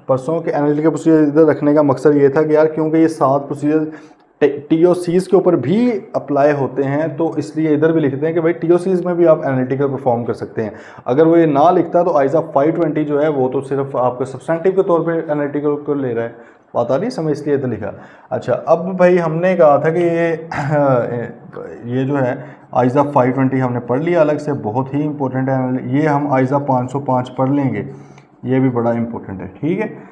परसों के एनालिटिकल प्रोसीजर इधर रखने का मकसद ये था कि यार क्योंकि ये 7 प्रोसीजर TOCs के ऊपर भी अप्लाई होते हैं, तो इसलिए इधर भी लिखते हैं कि भाई TOCs में भी आप एनालिटिकल परफॉर्म कर सकते हैं। अगर वो ये ना लिखता तो आइज़ा 520 जो है वो तो सिर्फ आपके सब्सटेंटिव के तौर पे एनालिटिकल को ले रहा है, बात आ रही समझ, इसलिए इधर लिखा। अच्छा, अब भाई हमने कहा था कि ये जो है आइज़ा 520 हमने पढ़ लिया अलग से, बहुत ही इंपॉर्टेंट है। ये हम आइज़ा 505 पढ़ लेंगे, ये भी बड़ा इंपॉर्टेंट है, ठीक है।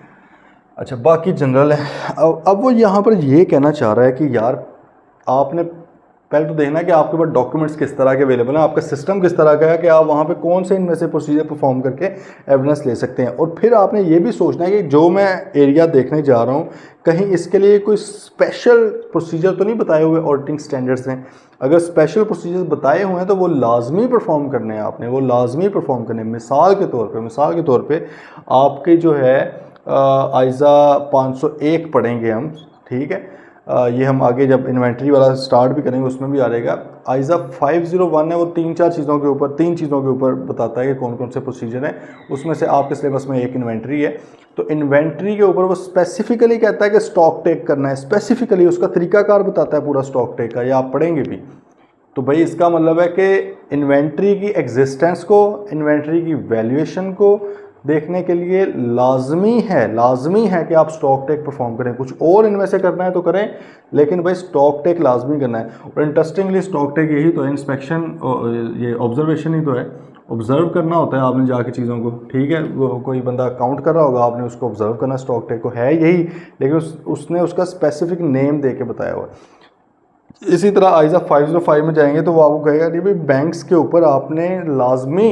अच्छा, बाकी जनरल है। अब वो यहाँ पर ये कहना चाह रहा है कि यार आपने पहले तो देखना है कि आपके पास डॉक्यूमेंट्स किस तरह के अवेलेबल हैं, आपका सिस्टम किस तरह का है कि आप वहाँ पे कौन से इनमें से प्रोसीजर परफॉर्म करके एविडेंस ले सकते हैं। और फिर आपने ये भी सोचना है कि जो मैं एरिया देखने जा रहा हूँ कहीं इसके लिए कोई स्पेशल प्रोसीजर तो नहीं बताए हुए ऑडिटिंग स्टैंडर्ड्स हैं। अगर स्पेशल प्रोसीजर बताए हुए हैं तो वो लाजमी परफॉर्म करने हैं, आपने वो लाजमी परफॉर्म करने हैं। मिसाल के तौर पर आपके जो है आइज़ा 501 पढ़ेंगे हम, ठीक है। ये हम आगे जब इन्वेंट्री वाला स्टार्ट भी करेंगे उसमें भी आ जाएगा। आइज़ा 501 है, वो 3 चीज़ों के ऊपर बताता है कि कौन कौन से प्रोसीजर हैं। उसमें से आपके सिलेबस में एक इन्वेंट्री है, तो इन्वेंट्री के ऊपर वो स्पेसिफिकली कहता है कि स्टॉक टेक करना है, स्पेसिफिकली उसका तरीकाकार बताता है पूरा स्टॉक टेक का, ये आप पढ़ेंगे भी। तो भाई इसका मतलब है कि इन्वेंट्री की एग्जिस्टेंस को, इन्वेंट्री की वैल्यूएशन को देखने के लिए लाजमी है कि आप स्टॉक टेक परफॉर्म करें। कुछ और इनमें से करना है तो करें, लेकिन भाई स्टॉक टेक लाजमी करना है। और इंटरेस्टिंगली स्टॉक टेक यही तो है, इंस्पेक्शन, ये ऑब्जर्वेशन ही तो है। ऑब्जर्व करना होता है आपने जाके चीज़ों को, ठीक है। वो कोई बंदा काउंट कर रहा होगा, आपने उसको ऑब्जर्व करना, स्टॉक टेक को है यही, लेकिन उसने उसका स्पेसिफिक नेम दे के बताया हुआ है। इसी तरह आइज़ा 505 में जाएंगे तो वो आपको कहेगा नहीं भाई बैंक्स के ऊपर आपने लाजमी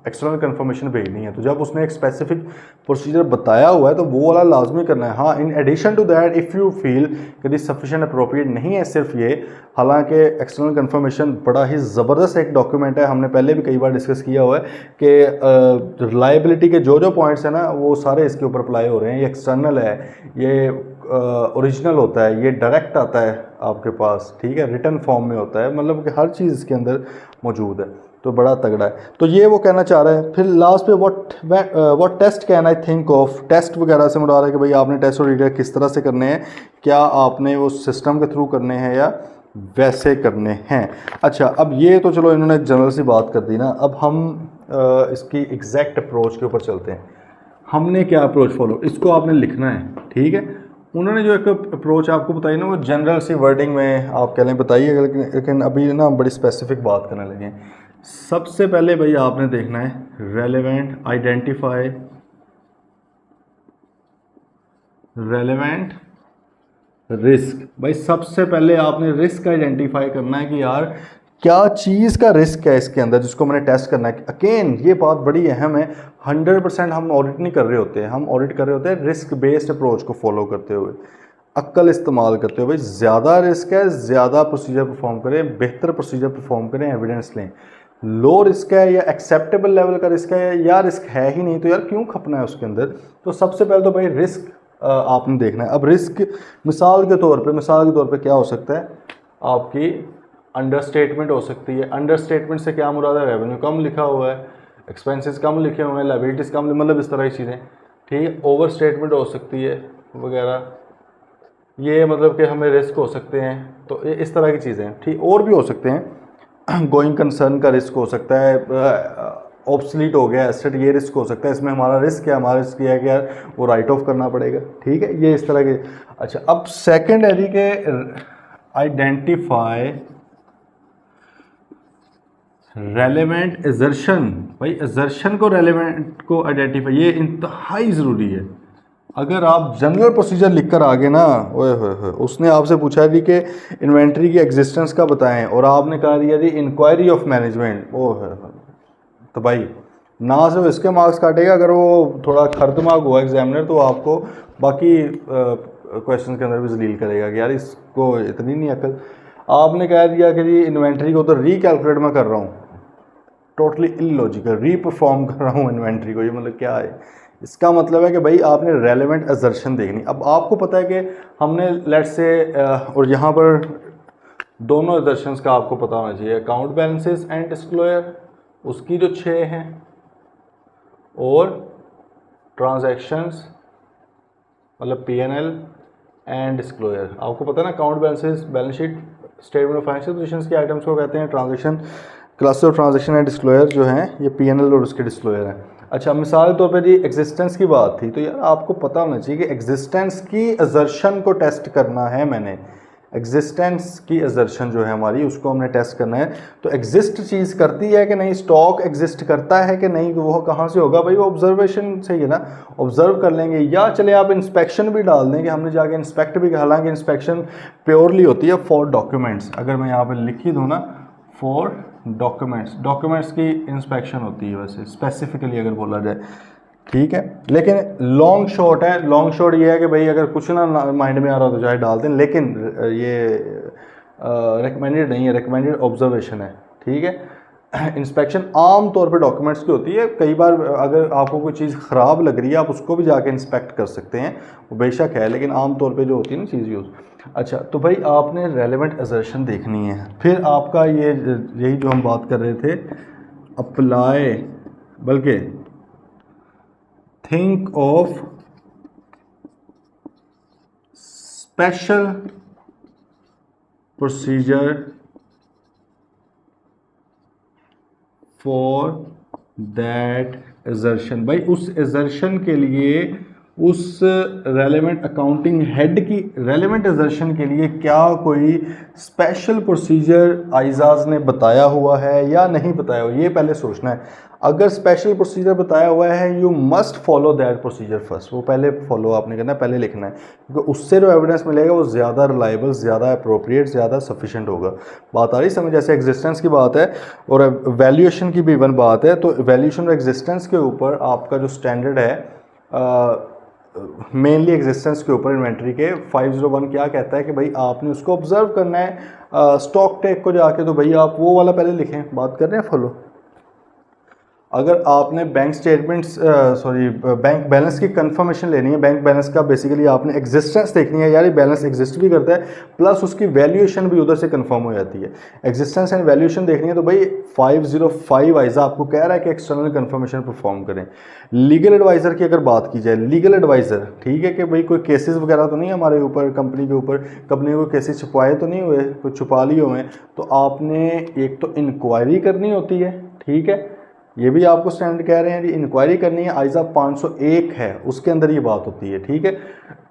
एक्सटर्नल कन्फर्मेशन भेजनी है। तो जब उसने एक स्पेसिफिक प्रोसीजर बताया हुआ है तो वो वाला लाजमी करना है। हाँ, in addition to that if you feel कि दिस सफिशिएंट अप्रोप्रिएट नहीं है सिर्फ ये, हालांकि एक्सटर्नल कन्फर्मेशन बड़ा ही ज़बरदस्त एक डॉक्यूमेंट है, हमने पहले भी कई बार डिस्कस किया हुआ है कि रिलायबिलिटी के जो पॉइंट्स हैं ना वो सारे इसके ऊपर अप्लाई हो रहे हैं। ये एक्सटर्नल है, ये ओरिजिनल होता है, ये डायरेक्ट आता है आपके पास, ठीक है, रिटन फॉर्म में होता है, मतलब कि हर चीज़ इसके अंदर मौजूद है, तो बड़ा तगड़ा है। तो ये वो कहना चाह रहा है। फिर लास्ट पे what test can I think of, test वगैरह से मुराद है कि भाई आपने टेस्ट और रीडर किस तरह से करने हैं, क्या आपने वो सिस्टम के थ्रू करने हैं या वैसे करने हैं। अच्छा, अब ये तो चलो इन्होंने जनरल सी बात कर दी ना, अब हम इसकी एग्जैक्ट अप्रोच के ऊपर चलते हैं। हमने क्या अप्रोच फॉलो, इसको आपने लिखना है, ठीक है। उन्होंने जो एक अप्रोच आपको बताई ना वो जनरल सी वर्डिंग में आप कह लें बताइए, लेकिन अभी ना बड़ी स्पेसिफिक बात करने लगे हैं। सबसे पहले भाई आपने देखना है रेलेवेंट, आइडेंटिफाई रेलेवेंट रिस्क। भाई सबसे पहले आपने रिस्क आइडेंटिफाई करना है कि यार क्या चीज़ का रिस्क है इसके अंदर जिसको मैंने टेस्ट करना है। अगेन ये बात बड़ी अहम है, 100% हम ऑडिट नहीं कर रहे होते हैं, हम ऑडिट कर रहे होते हैं रिस्क बेस्ड अप्रोच को फॉलो करते हुए, अक्ल इस्तेमाल करते हुए। भाई ज़्यादा रिस्क है, ज़्यादा प्रोसीजर परफॉर्म करें, बेहतर प्रोसीजर परफॉर्म करें, एविडेंस लें। लो रिस्क है या एक्सेप्टेबल लेवल का रिस्क है या रिस्क है ही नहीं, तो यार क्यों खपना है उसके अंदर। तो सबसे पहले तो भाई रिस्क आपने देखना है। अब रिस्क मिसाल के तौर पे क्या हो सकता है, आपकी अंडरस्टेटमेंट हो सकती है। अंडरस्टेटमेंट से क्या मुराद है, रेवेन्यू कम लिखा हुआ है, एक्सपेंसेस कम लिखे हुए हैं, लायबिलिटीज़ कम, मतलब इस तरह की चीज़ें, ठीक है। ओवर स्टेटमेंट हो सकती है वगैरह, ये मतलब कि हमें रिस्क हो सकते हैं, तो इस तरह की चीज़ें, ठीक। और भी हो सकते हैं, गोइंग कंसर्न का रिस्क हो सकता है, ऑब्सलीट हो गया एसेट, ये रिस्क हो सकता है। इसमें हमारा रिस्क है, हमारा रिस्क ये है कि यार वो राइट ऑफ करना पड़ेगा, ठीक है, ये इस तरह के। अच्छा, अब सेकेंडरी के आइडेंटिफाई रेलेवेंट एजर्शन। भाई एजर्शन को, रेलेवेंट को आइडेंटिफाई, ये इंतहाई ज़रूरी है। अगर आप जनरल प्रोसीजर लिख कर आगे ना, ओए होए, उसने आपसे पूछा थी कि इन्वेंट्री की एग्जिस्टेंस का बताएं और आपने कहा दिया थी इंक्वायरी ऑफ मैनेजमेंट, ओह, तो भाई ना सिर्फ इसके मार्क्स काटेगा, अगर वो थोड़ा खर दिमाग हुआ एग्जामिनर तो आपको बाकी क्वेश्चन के अंदर भी जलील करेगा कि यार इसको इतनी नहीं अकल। आपने कह दिया कि जी इन्वेंट्री को तो रीकैलकुलेट मैं कर रहा हूँ, टोटली इलॉजिकल, रीपरफॉर्म कर रहा हूँ इन्वेंट्री को, ये मतलब क्या है। इसका मतलब है कि भाई आपने रेलेवेंट असर्शन देखनी। अब आपको पता है कि हमने लेट्स से और यहाँ पर दोनों एजर्शंस का आपको पता होना चाहिए, अकाउंट बैलेंसेस एंड डिस्क्लोजर उसकी जो 6 हैं, और ट्रांजैक्शंस मतलब P&L एंड डिस्क्लोजर। आपको पता है ना, account balances balance sheet statement of financial positions के आइटम्स को कहते हैं transaction, class of transaction and disclosure जो हैं ये P&L और उसके डिस्क्लोजर हैं। अच्छा, मिसाल के तौर पे जी एग्जिस्टेंस की बात थी, तो यार आपको पता होना चाहिए कि एग्जिस्टेंस की असर्शन को टेस्ट करना है। मैंने एग्जिस्टेंस की असर्शन जो है हमारी, उसको हमने टेस्ट करना है। तो एग्जिस्ट चीज़ करती है कि नहीं, स्टॉक एग्जिस्ट करता है कि नहीं, तो वो कहाँ से होगा भाई, वो ऑब्जर्वेशन से ही है ना, ऑब्जर्व कर लेंगे। या चले आप इंस्पेक्शन भी डाल दें कि हमने जाके इंस्पेक्ट भी, हालांकि इंस्पेक्शन प्योरली होती है फॉर डॉक्यूमेंट्स। अगर मैं यहाँ पर लिख ही दूँ ना, फॉर डॉक्यूमेंट्स, डॉक्यूमेंट्स की इंस्पेक्शन होती है वैसे स्पेसिफिकली अगर बोला जाए, ठीक है। लेकिन लॉन्ग शॉट है, लॉन्ग शॉट ये है कि भाई अगर कुछ ना माइंड में आ रहा तो चाहे डाल दें, लेकिन ये रिकमेंडेड नहीं है, रिकमेंडेड ऑब्जर्वेशन है, ठीक है। इंस्पेक्शन आम तौर पे डॉक्यूमेंट्स की होती है। कई बार अगर आपको कोई चीज़ ख़राब लग रही है आप उसको भी जाके इंस्पेक्ट कर सकते हैं, वो बेशक है, लेकिन आम तौर पे जो होती है ना चीज़ यूज़। अच्छा, तो भाई आपने रेलेवेंट असर्शन देखनी है। फिर आपका ये यही जो हम बात कर रहे थे, अप्लाई, बल्कि think of special procedure for that assertion. भाई उस असर्शन के लिए, उस रेलेवेंट अकाउंटिंग हेड की रेलेवेंट असर्शन के लिए क्या कोई स्पेशल प्रोसीजर आइजाज ने बताया हुआ है या नहीं बताया हुआ, ये पहले सोचना है। अगर स्पेशल प्रोसीजर बताया हुआ है, you must follow that procedure first, वो पहले फॉलो आपने करना है, पहले लिखना है, क्योंकि उससे जो एविडेंस मिलेगा वो ज़्यादा रिलायबल, ज़्यादा अप्रोप्रिएट, ज़्यादा सफिशेंट होगा। बात आ रही समझ? जैसे एग्जिस्टेंस की बात है और वैल्यूएशन की भी इवन बात है, तो वैल्यूएशन और एग्जिस्टेंस के ऊपर आपका जो स्टैंडर्ड है, मेनली एग्जिस्टेंस के ऊपर इन्वेंट्री के 501 क्या कहता है कि भाई आपने उसको ऑब्जर्व करना है। स्टॉक टेक को जाके तो भाई आप वो वाला पहले लिखें, बात कर रहे हैं फॉलो। अगर आपने बैंक स्टेटमेंट्स बैंक बैलेंस की कंफर्मेशन लेनी है, बैंक बैलेंस का बेसिकली आपने एग्जिस्टेंस देखनी है, यार ये बैलेंस एग्जिस्ट भी करता है, प्लस उसकी वैल्यूएशन भी उधर से कंफर्म हो जाती है। एग्जिस्टेंस एंड वैल्यूएशन देखनी है तो भाई 505 आइजा आपको कह रहा है कि एक्सटर्नल कंफर्मेशन परफॉर्म करें। लीगल एडवाइज़र की अगर बात की जाए, लीगल एडवाइज़र, ठीक है, कि भाई कोई केसेस वगैरह तो नहीं हमारे ऊपर, कंपनी के ऊपर, कंपनी को केसेस छुपाए तो नहीं हुए, कुछ छुपा लिए हुए, तो आपने एक तो इंक्वायरी करनी होती है, ठीक है, ये भी आपको स्टैंडर्ड कह रहे हैं जी, इंक्वायरी करनी है। आइजा 501 है, उसके अंदर ये बात होती है, ठीक है,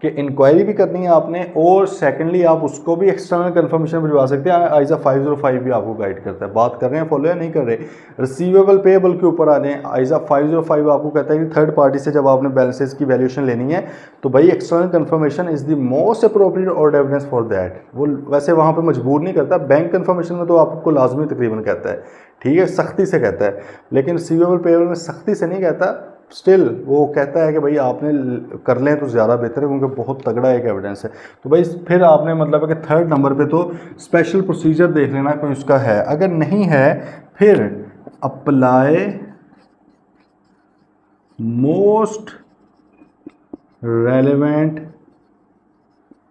कि इंक्वायरी भी करनी है आपने, और सेकंडली आप उसको भी एक्सटर्नल कंफर्मेशन भिजवा सकते हैं। आइजा 505 भी आपको गाइड करता है। बात कर रहे हैं फॉलो या नहीं कर रहे? रिसीवेबल पेएबल के ऊपर आ रहे हैं। आइजा 505 आपको कहता है कि थर्ड पार्टी से जब आपने बैलेंसेस की वैल्यूएशन लेनी है तो भाई external confirmation is the most appropriate और एविडेंस फॉर दैट। वो वैसे वहाँ पर मजबूर नहीं करता, बैंक कंफर्मेशन में तो आपको लाजमी तकरीबन कहता है, ठीक है, सख्ती से कहता है, लेकिन रिसीवेबल पेएबल में सख्ती से नहीं कहता, स्टिल वो कहता है कि भाई आपने कर लें तो ज़्यादा बेहतर है, क्योंकि बहुत तगड़ा एक एविडेंस है। तो भाई फिर आपने मतलब है कि थर्ड नंबर पे तो स्पेशल प्रोसीजर देख लेना कोई उसका है। अगर नहीं है फिर अप्लाई मोस्ट रेलेवेंट,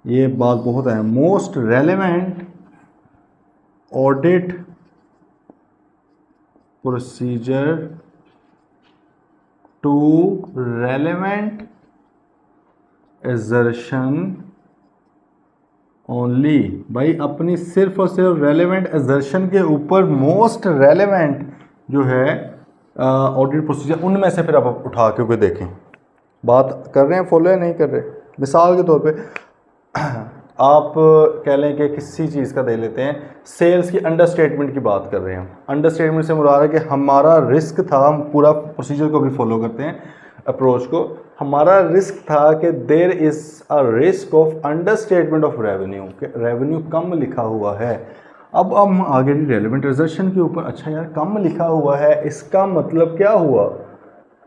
ये बात बहुत है, most relevant audit procedure to relevant assertion only. भाई अपनी सिर्फ और सिर्फ रेलेवेंट assertion के ऊपर मोस्ट रेलेवेंट जो है ऑडिट प्रोसीजर, उनमें से फिर आप उठा के कोई देखें। बात कर रहे हैं फॉलो या नहीं कर रहे? मिसाल के तौर पे आप कह लें कि किसी चीज़ का दे लेते हैं, सेल्स की अंडर स्टेटमेंट की बात कर रहे हैं। अंडर स्टेटमेंट से मुराद है कि हमारा रिस्क था, हम पूरा प्रोसीजर को भी फॉलो करते हैं, अप्रोच को, हमारा रिस्क था कि there is a risk of understatement of revenue, कि रेवेन्यू कम लिखा हुआ है। अब हम आगे भी रेलेवेंट assertion के ऊपर, अच्छा यार कम लिखा हुआ है, इसका मतलब क्या हुआ?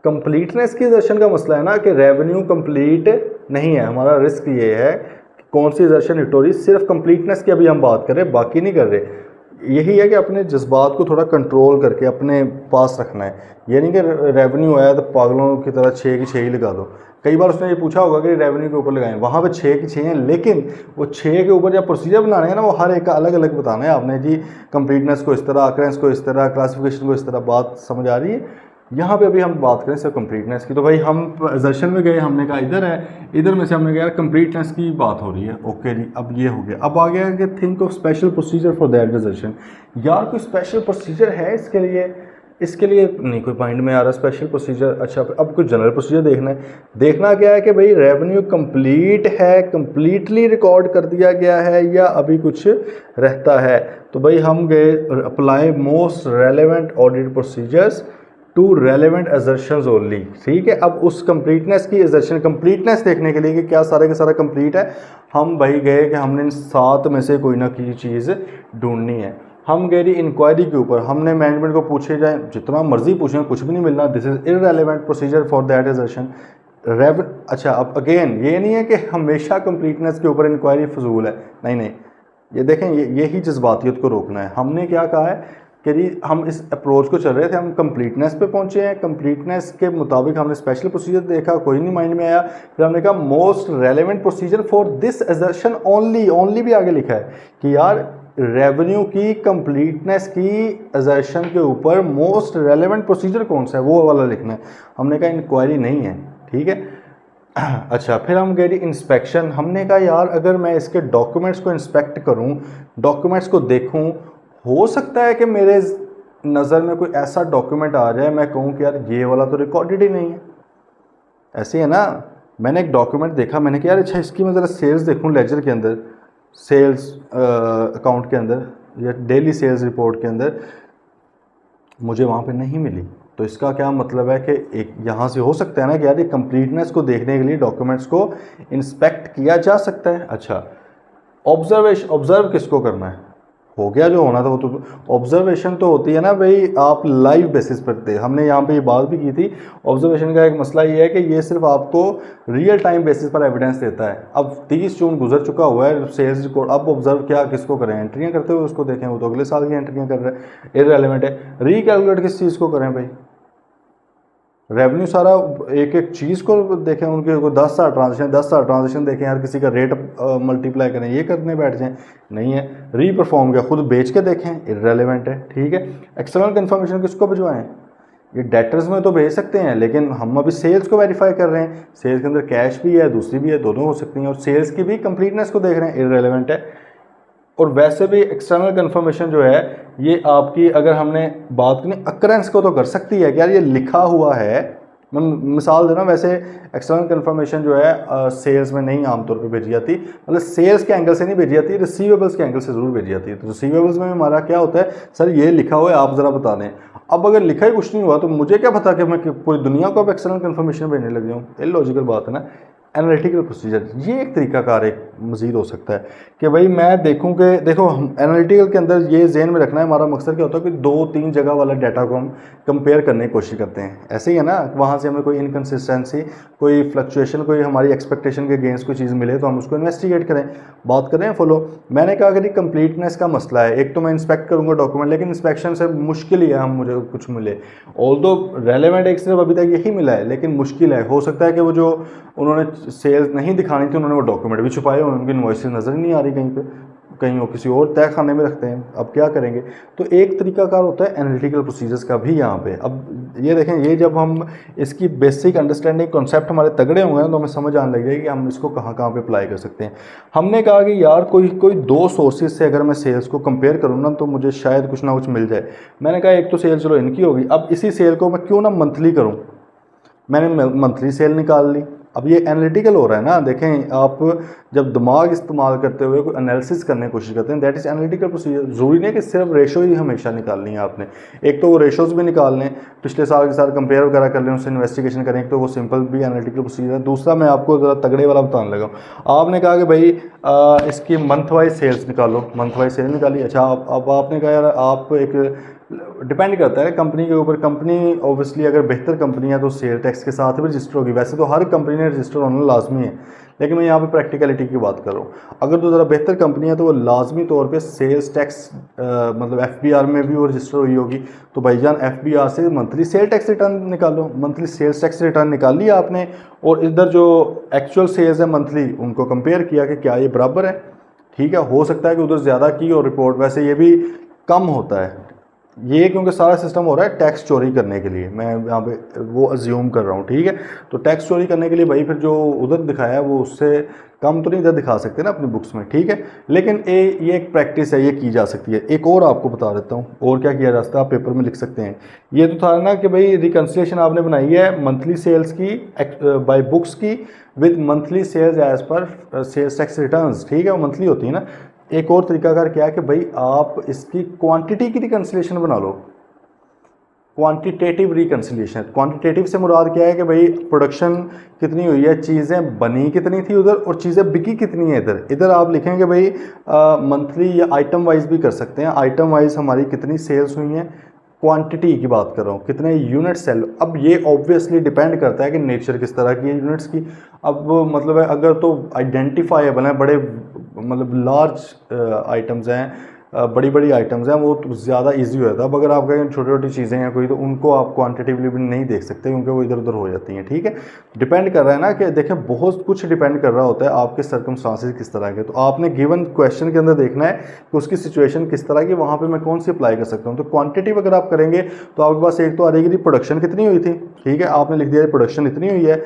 कंप्लीटनेस की assertion का मसला है ना, कि रेवेन्यू कंप्लीट नहीं है। हमारा रिस्क ये है कि कौन सी assertion हिटोरी, सिर्फ कंप्लीटनेस की अभी हम बात कर रहे हैं, बाकी नहीं कर रहे। यही है कि अपने जज्बात को थोड़ा कंट्रोल करके अपने पास रखना है। ये नहीं कि रेवेन्यू आया तो पागलों की तरह 6 की 6 ही लगा दो। कई बार उसने ये पूछा होगा कि रेवेन्यू के ऊपर लगाएं, वहाँ पे 6 की 6 हैं, लेकिन वो 6 के ऊपर जब प्रोसीजर बनाने हैं ना, वो हर एक का अलग अलग बताना है आपने जी। कंप्लीटनेस को इस तरह, अक्रेंस को इस तरह, क्लासिफिकेशन को इस तरह। बात समझ आ रही है? यहाँ पे अभी हम बात करें सिर्फ कंप्लीटनेस की। तो भाई हम एजर्शन में गए, हमने कहा इधर है, इधर में से हमने कहा यार कंप्लीटनेस की बात हो रही है। ओके जी, अब ये हो गया। अब आ गया कि think of special procedure for that assertion. यार कोई स्पेशल प्रोसीजर है इसके लिए? इसके लिए नहीं कोई माइंड में आ रहा स्पेशल प्रोसीजर। अच्छा, अब कुछ जनरल प्रोसीजर देखना है। देखना क्या है कि भाई रेवेन्यू कंप्लीट है, कंप्लीटली रिकॉर्ड कर दिया गया है, या अभी कुछ रहता है। तो भाई हम गए apply most relevant audit procedures to relevant assertions only. ठीक है, अब उस कंप्लीटनेस की एजर्शन कंप्लीटनेस देखने के लिए कि क्या सारे का सारा कंप्लीट है, हम भाई गए कि हमने इन 7 में से कोई ना कोई चीज़ ढूंढनी है। हम गए जी इंक्वायरी के ऊपर, हमने मैनेजमेंट को पूछे जाए जितना मर्जी पूछें, कुछ भी नहीं मिलना। This is irrelevant procedure for that assertion. अच्छा, अब अगेन ये नहीं है कि हमेशा कंप्लीटनेस के ऊपर इंक्वायरी फजूल है, नहीं नहीं। ये देखें, यही जज्बातियत को रोकना है। हमने क्या कहा है कि जी हम इस अप्रोच को चल रहे थे, हम कंप्लीटनेस पे पहुंचे हैं, कंप्लीटनेस के मुताबिक हमने स्पेशल प्रोसीजर देखा, कोई नहीं माइंड में आया। फिर हमने कहा most relevant procedure for this assertion only. Only भी आगे लिखा है कि यार रेवेन्यू की कंप्लीटनेस की एजर्शन के ऊपर मोस्ट रेलेवेंट प्रोसीजर कौन सा है, वो वाला लिखना है। हमने कहा इंक्वायरी नहीं है। ठीक है। अच्छा, फिर हम गए इंस्पेक्शन। हमने कहा यार अगर मैं इसके डॉक्यूमेंट्स को इंस्पेक्ट करूं, डॉक्यूमेंट्स को देखूं, हो सकता है कि मेरे नज़र में कोई ऐसा डॉक्यूमेंट आ जाए मैं कहूं कि यार ये वाला तो रिकॉर्डेड ही नहीं है। ऐसे है ना, मैंने एक डॉक्यूमेंट देखा, मैंने कहा यार अच्छा इसकी मैं ज़रा सेल्स देखूं लेजर के अंदर, सेल्स अकाउंट के अंदर या डेली सेल्स रिपोर्ट के अंदर, मुझे वहाँ पे नहीं मिली। तो इसका क्या मतलब है कि एक यहाँ से हो सकता है ना कि यार ये कंप्लीटनेस को देखने के लिए डॉक्यूमेंट्स को इंस्पेक्ट किया जा सकता है। अच्छा, ऑब्जर्व किसको करना है? हो गया जो होना था वो। तो ऑब्जर्वेशन तो होती है ना भाई, आप लाइव बेसिस पर थे, हमने यहाँ पे ये बात भी की थी। ऑब्जर्वेशन का एक मसला ये है कि ये सिर्फ आपको रियल टाइम बेसिस पर एविडेंस देता है। अब 30 जून गुजर चुका हुआ है, सेल्स रिकॉर्ड, अब ऑब्जर्व क्या किसको करें? एंट्रियाँ करते हुए उसको देखें, वो तो अगले साल की एंट्रियाँ कर रहे हैं, इररेलेवेंट है। रिकैलकुलेट किस चीज़ को करें भाई? रेवेन्यू सारा एक एक चीज़ को देखें, उनके 10 साल ट्रांजेक्शन देखें, हर किसी का रेट मल्टीप्लाई करें, ये करने बैठ जाएं? नहीं है। रीपरफॉर्म किया, खुद बेच के देखें, इररेलेवेंट है। ठीक है। एक्सटर्नल कंफर्मेशन किसको भिजवाएं? ये डेटर्स में तो भेज सकते हैं, लेकिन हम अभी सेल्स को वेरीफाई कर रहे हैं। सेल्स के अंदर कैश भी है, दूसरी भी है, दोनों हो सकती हैं, और सेल्स की भी कंप्लीटनेस को देख रहे हैं, इररेलेवेंट है। और वैसे भी एक्सटर्नल कंफर्मेशन जो है ये आपकी, अगर हमने बात करें अक्रेंस को तो कर सकती है कि यार ये लिखा हुआ है। मैं मिसाल दे रहा हूँ, वैसे एक्सटर्नल कंफर्मेशन जो है सेल्स में नहीं आमतौर पे भेजी जाती, मतलब सेल्स के एंगल से नहीं भेजी जाती, रिसीवेबल्स के एंगल से ज़रूर भेजी जाती है। तो रिसीवेबल्स में हमारा क्या होता है, सर ये लिखा हुआ है, आप ज़रा बता दें। अब अगर लिखा ही कुछ नहीं हुआ तो मुझे क्या पता कि मैं पूरी दुनिया को अब एक्सटर्नल कंफर्मेशन भेजने लग जाऊँ? इलॉजिकल बात है ना। एनालिटिकल प्रोसीजर, ये एक तरीकाकार एक मज़ीद हो सकता है कि भाई मैं देखूं कि देखो, हम एनालिटिकल के अंदर ये ज़हन में रखना है, हमारा मकसद क्या होता है कि 2-3 जगह वाला डाटा को हम कंपेयर करने की कोशिश करते हैं। ऐसे ही है ना, वहाँ से हमें कोई इनकन्सिस्टेंसी, कोई फ्लक्चुएशन, कोई हमारी एक्सपेक्टेशन के अगेंस्ट कोई चीज़ मिले तो हम उसको इन्वेस्टिगेट करें, बात करें, फॉलो। मैंने कहा कि कंप्लीटनेस का मसला है, एक तो मैं इंस्पेक्ट करूँगा डॉक्यूमेंट, लेकिन इंस्पेक्शन से मुश्किल ही है हम मुझे कुछ मिले। ऑल्दो रेलेवेंट एक सिर्फ अभी तक यही मिला है, लेकिन मुश्किल है। हो सकता है कि वो जो उन्होंने सेल्स नहीं दिखानी थी, उन्होंने वो डॉक्यूमेंट भी छुपाए हुए, उनकी इनवॉइसेस नज़र नहीं आ रही कहीं पे, कहीं वो किसी और तय खाने में रखते हैं। अब क्या करेंगे? तो एक तरीकाकार होता है एनालिटिकल प्रोसीजर्स का भी यहाँ पे। अब ये देखें, ये जब हम इसकी बेसिक अंडरस्टैंडिंग कॉन्सेप्ट हमारे तगड़े होंगे ना, तो हमें समझ आने लग जाएगी कि हम इसको कहाँ कहाँ पे अप्लाई कर सकते हैं। हमने कहा कि यार कोई 2 सोर्सेज से अगर मैं सेल्स को कंपेयर करूँ ना, तो मुझे शायद कुछ ना कुछ मिल जाए। मैंने कहा एक तो सेल चलो इनकी होगी, अब इसी सेल को मैं क्यों ना मंथली करूँ। मैंने मंथली सेल निकाल ली। अब ये एनालिटिकल हो रहा है ना। देखें, आप जब दिमाग इस्तेमाल करते हुए कोई एनालिसिस करने की कोशिश करते हैं, दैट इज़ एनालिटिकल प्रोसीजर। ज़रूरी नहीं कि सिर्फ रेशो ही हमेशा निकालनी है आपने। एक तो वो रेशोज़ भी निकाल लें, पिछले साल के साथ कंपेयर वगैरह कर लें, उससे इन्वेस्टिगेशन करें, एक तो वो सिंपल भी एनालिटिकल प्रोसीजर है। दूसरा मैं आपको ज़रा तगड़े वाला बताने लगा। आपने कहा कि भाई इसकी मंथ वाइज सेल्स निकालो, मंथ वाइज सेल निकाली। अच्छा, अब आपने कहा यार आप एक डिपेंड करता है कंपनी के ऊपर। कंपनी ऑब्वियसली अगर बेहतर कंपनी है तो सेल टैक्स के साथ भी रजिस्टर होगी। वैसे तो हर कंपनी ने रजिस्टर होना लाजमी है, लेकिन मैं यहाँ पे प्रैक्टिकलिटी की बात कर रहा हूँ। अगर तो ज़रा बेहतर कंपनी है तो वो लाजमी तौर पे सेल्स टैक्स मतलब एफबीआर में भी वो रजिस्टर हुई होगी। तो भाईजान एफबीआर से मंथली सेल टैक्स रिटर्न निकालो, मंथली सेल्स टैक्स रिटर्न निकाल लिया आपने, और इधर जो एक्चुअल सेल्स है मंथली उनको कंपेयर किया कि क्या ये बराबर है। ठीक है, हो सकता है कि उधर ज़्यादा की और रिपोर्ट, वैसे ये भी कम होता है ये, क्योंकि सारा सिस्टम हो रहा है टैक्स चोरी करने के लिए, मैं यहाँ पे वो अज्यूम कर रहा हूँ। ठीक है, तो टैक्स चोरी करने के लिए भाई फिर जो उधर दिखाया है वो उससे कम तो नहीं इधर दिखा सकते ना अपनी बुक्स में। ठीक है, लेकिन ये एक प्रैक्टिस है, ये की जा सकती है। एक और आपको बता देता हूँ और क्या किया जा सकता है, आप पेपर में लिख सकते हैं। ये तो था ना कि भाई रिकन्सिलेशन आपने बनाई है मंथली सेल्स की बाय बुक्स की with monthly sales as per sales tax returns. ठीक है, वो मंथली होती है ना। एक और तरीकाकार क्या है कि भाई आप इसकी क्वांटिटी की रिकन्सिलेशन बना लो, क्वांटिटेटिव रिकन्सिलेशन। क्वांटिटेटिव से मुराद क्या है कि भाई प्रोडक्शन कितनी हुई है, चीज़ें बनी कितनी थी उधर और चीज़ें बिकी कितनी है इधर। इधर आप लिखेंगे भाई मंथली या आइटम वाइज भी कर सकते हैं, आइटम वाइज हमारी कितनी सेल्स हुई हैं। क्वांटिटी की बात कर रहा हूँ, कितने यूनिट सेल। अब ये ऑब्वियसली डिपेंड करता है कि नेचर किस तरह की है यूनिट्स की। अब मतलब है अगर तो आइडेंटिफाइबल हैं, बड़े मतलब लार्ज आइटम्स हैं, बड़ी बड़ी आइटम्स हैं, वो तो ज़्यादा इजी हो जाता है। अब अगर आप कहें छोटी छोटी चीज़ें हैं कोई, तो उनको आप क्वांटिटिवली भी नहीं देख सकते क्योंकि वो इधर उधर हो जाती हैं। ठीक है, डिपेंड कर रहा है ना कि देखें बहुत कुछ डिपेंड कर रहा होता है आपके सर्कमस्टांसेस किस तरह के। तो आपने गिवन क्वेश्चन के अंदर देखना है कि उसकी सिचुएशन किस तरह की, वहाँ पर मैं कौन सी अप्लाई कर सकता हूँ। तो क्वान्टिटी अगर आप करेंगे तो आपके पास एक तो आ जाएगी प्रोडक्शन कितनी हुई थी। ठीक है, आपने लिख दिया प्रोडक्शन इतनी हुई है,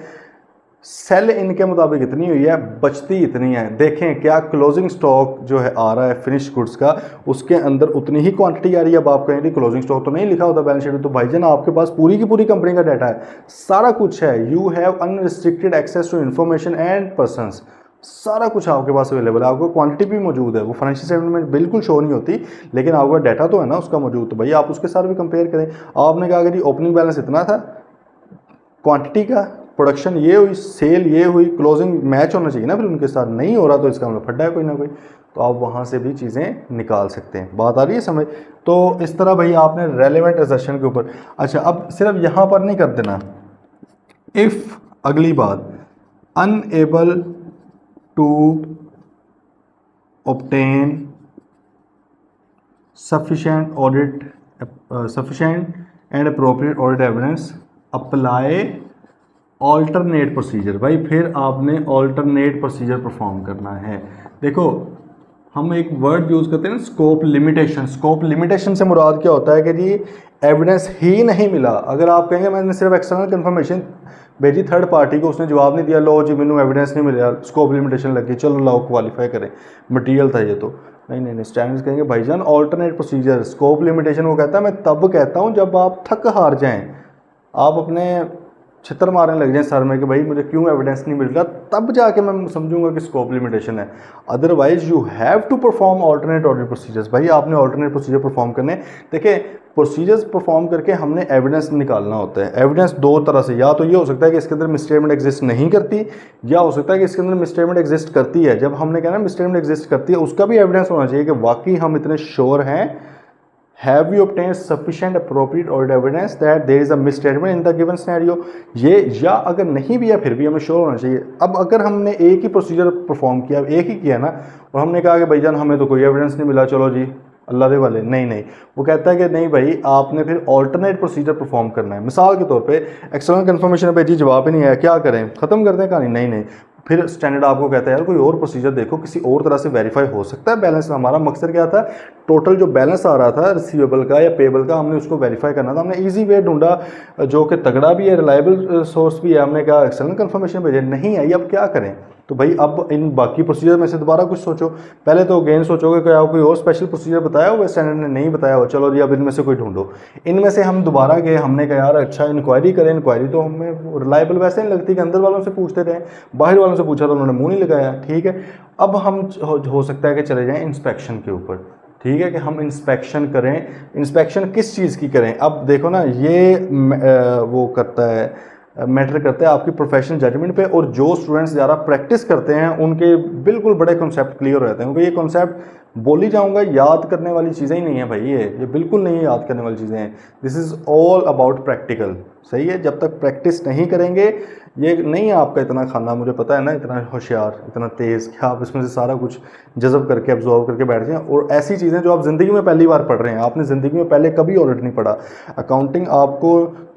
सेल इनके मुताबिक इतनी हुई है, बचती इतनी है। देखें क्या क्लोजिंग स्टॉक जो है आ रहा है फिनिश गुड्स का, उसके अंदर उतनी ही क्वांटिटी आ रही है। अब आप कहेंगे क्लोजिंग स्टॉक तो नहीं लिखा होता बैलेंस शीट में, तो भाईजान आपके पास पूरी की पूरी कंपनी का डाटा है, सारा कुछ है। You have unrestricted access to information and persons, सारा कुछ आपके पास अवेलेबल है। आपको क्वांटिटी भी मौजूद है, वो फाइनेंशियल स्टेटमेंट में बिल्कुल शो नहीं होती, लेकिन आपका डाटा तो है ना उसका मौजूद। तो भाई आप उसके साथ भी कंपेयर करें। आपने कहा कि ओपनिंग बैलेंस इतना था, क्वांटिटी का प्रोडक्शन ये हुई, सेल ये हुई, क्लोजिंग मैच होना चाहिए ना फिर उनके साथ। नहीं हो रहा तो इसका मतलब फड्डा है कोई ना कोई। तो आप वहाँ से भी चीज़ें निकाल सकते हैं। बात आ रही है समझ। तो इस तरह भाई आपने रेलेवेंट असर्शन के ऊपर, अच्छा अब सिर्फ यहाँ पर नहीं कर देना। इफ़ अगली बात, unable to obtain sufficient audit sufficient and appropriate audit evidence, apply alternate procedure। भाई फिर आपने alternate procedure परफॉर्म करना है। देखो हम एक वर्ड यूज़ करते हैं ना, स्कोप लिमिटेशन। स्कोप लिमिटेशन से मुराद क्या होता है कि जी एविडेंस ही नहीं मिला। अगर आप कहेंगे मैंने सिर्फ एक्सटर्नल कन्फर्मेशन भेजी थर्ड पार्टी को, उसने जवाब नहीं दिया, लो जी मैंने एविडेंस नहीं मिला, स्कोप लिमिटेशन लगी, चलो लाओ क्वालिफाई करें, मटेरियल था ये तो। नहीं नहीं नहीं, स्टैंडर्ड्स कहेंगे भाईजान ऑल्टरनेट प्रोसीजर। स्कोप लिमिटेशन वो कहता है, मैं तब कहता हूँ जब आप थक हार जाएं, आप अपने छितर मारने लग जाए सर में कि भाई मुझे क्यों एविडेंस नहीं मिल रहा, तब जाके मैं समझूंगा कि स्कोप लिमिटेशन है। Otherwise you have to perform alternate audit procedures. भाई आपने ऑल्टरनेट प्रोसीजर परफॉर्म करने। देखिए प्रोसीजर्स परफॉर्म करके हमने एविडेंस निकालना होता है। एविडेंस दो तरह से, या तो ये हो सकता है कि इसके अंदर मिसस्टेटमेंट एग्जिस्ट नहीं करती, या हो सकता है कि इसके अंदर मिसस्टेटमेंट एग्जिस्ट करती है। जब हमने कहना मिसस्टेटमेंट एग्जिस्ट करती है, उसका भी एविडेंस होना चाहिए कि वाकई हम इतने श्योर हैं। Have you obtained sufficient appropriate audit evidence that there is a misstatement in the given scenario? ये या अगर नहीं भी है फिर भी हमें श्योर होना चाहिए। अब अगर हमने एक ही प्रोसीजर परफॉर्म किया, एक ही किया ना, और हमने कहा कि भाईजान हमें तो कोई एविडेंस नहीं मिला, चलो जी अल्लाह दे वाले, नहीं नहीं, वो कहता है कि नहीं भाई आपने फिर ऑल्टरनेट प्रोसीजर परफॉर्म करना है। मिसाल के तौर पे एक्सटर्नल कन्फर्मेशन पे जी जवाब ही नहीं आया, क्या करें, ख़त्म कर दें कहानी? नहीं नहीं, फिर स्टैंडर्ड आपको कहता है यार कोई और प्रोसीजर देखो, किसी और तरह से वेरीफाई हो सकता है बैलेंस। हमारा मकसद क्या था, टोटल जो बैलेंस आ रहा था रिसीवेबल का या पेबल का, हमने उसको वेरीफाई करना था। हमने इजी वे ढूंढा जो कि तगड़ा भी है, रिलायबल सोर्स भी है। हमने कहा एक्सटर्नल कन्फर्मेशन भेजे, नहीं आई, अब क्या करें? तो भाई अब इन बाकी प्रोसीजर में से दोबारा कुछ सोचो। पहले तो अगेन सोचोगे कि आप कोई और स्पेशल प्रोसीजर बताया हो, स्टैंडर्ड ने नहीं बताया हो, चलो जी अब इनमें से कोई ढूंढो। इनमें से हम दोबारा गए, हमने कहा यार अच्छा इंक्वायरी करें। इंक्वायरी तो हमें रिलायबल वैसे नहीं लगती कि अंदर वालों से पूछते रहे, बाहर वालों से पूछा तो उन्होंने मुंह नहीं लगाया। ठीक है, अब हम हो सकता है कि चले जाएँ इंस्पेक्शन के ऊपर। ठीक है, कि हम इंस्पेक्शन करें। इंस्पेक्शन किस चीज़ की करें? अब देखो ना, ये वो करता है, मैटर करता है आपकी प्रोफेशनल जजमेंट पे। और जो स्टूडेंट्स ज़्यादा प्रैक्टिस करते हैं उनके बिल्कुल बड़े कॉन्सेप्ट क्लियर हो जाते हैं, क्योंकि ये कॉन्सेप्ट बोली जाऊंगा, याद करने वाली चीज़ें ही नहीं है भाई, ये बिल्कुल नहीं याद करने वाली चीज़ें हैं। This is all about practical, सही है। जब तक प्रैक्टिस नहीं करेंगे, ये नहीं है आपका इतना खाना, मुझे पता है ना, इतना होशियार, इतना तेज़ कि आप इसमें से सारा कुछ जज़ब करके एब्जॉर्व करके बैठ जाएं। और ऐसी चीज़ें जो आप ज़िंदगी में पहली बार पढ़ रहे हैं, आपने ज़िंदगी में पहले कभी ऑडिट नहीं पढ़ा। अकाउंटिंग आपको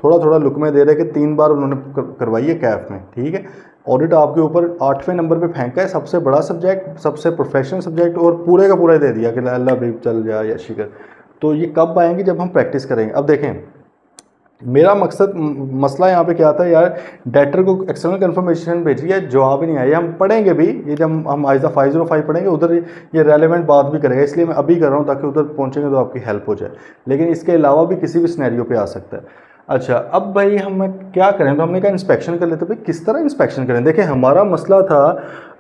थोड़ा थोड़ा लुक में दे रहे हैं कि 3 बार उन्होंने करवाई है कैफ में, ठीक है। ऑडिट आपके ऊपर 8वें नंबर पे फेंका है, सबसे बड़ा सब्जेक्ट, सबसे प्रोफेशनल सब्जेक्ट, और पूरे का पूरा दे दिया कि अल्लाह भी चल जा या शिकर। तो ये कब आएंगे? जब हम प्रैक्टिस करेंगे। अब देखें, मेरा मकसद मसला यहाँ पे क्या था यार, डेटर को एक्सटर्नल कंफर्मेशन भेजी है, जवाब ही नहीं आया। हम पढ़ेंगे भी, ये जब हम आइजा 505 पढ़ेंगे उधर ये रेलेवेंट बात भी करेगा, इसलिए मैं अभी कर रहा हूँ ताकि उधर पहुँचेंगे तो आपकी हेल्प हो जाए। लेकिन इसके अलावा भी किसी भी सिनेरियो पे आ सकता है। अच्छा, अब भाई हम क्या करें? तो हमने कहा इंस्पेक्शन कर लेते। भाई किस तरह इंस्पेक्शन करें? देखिए, हमारा मसला था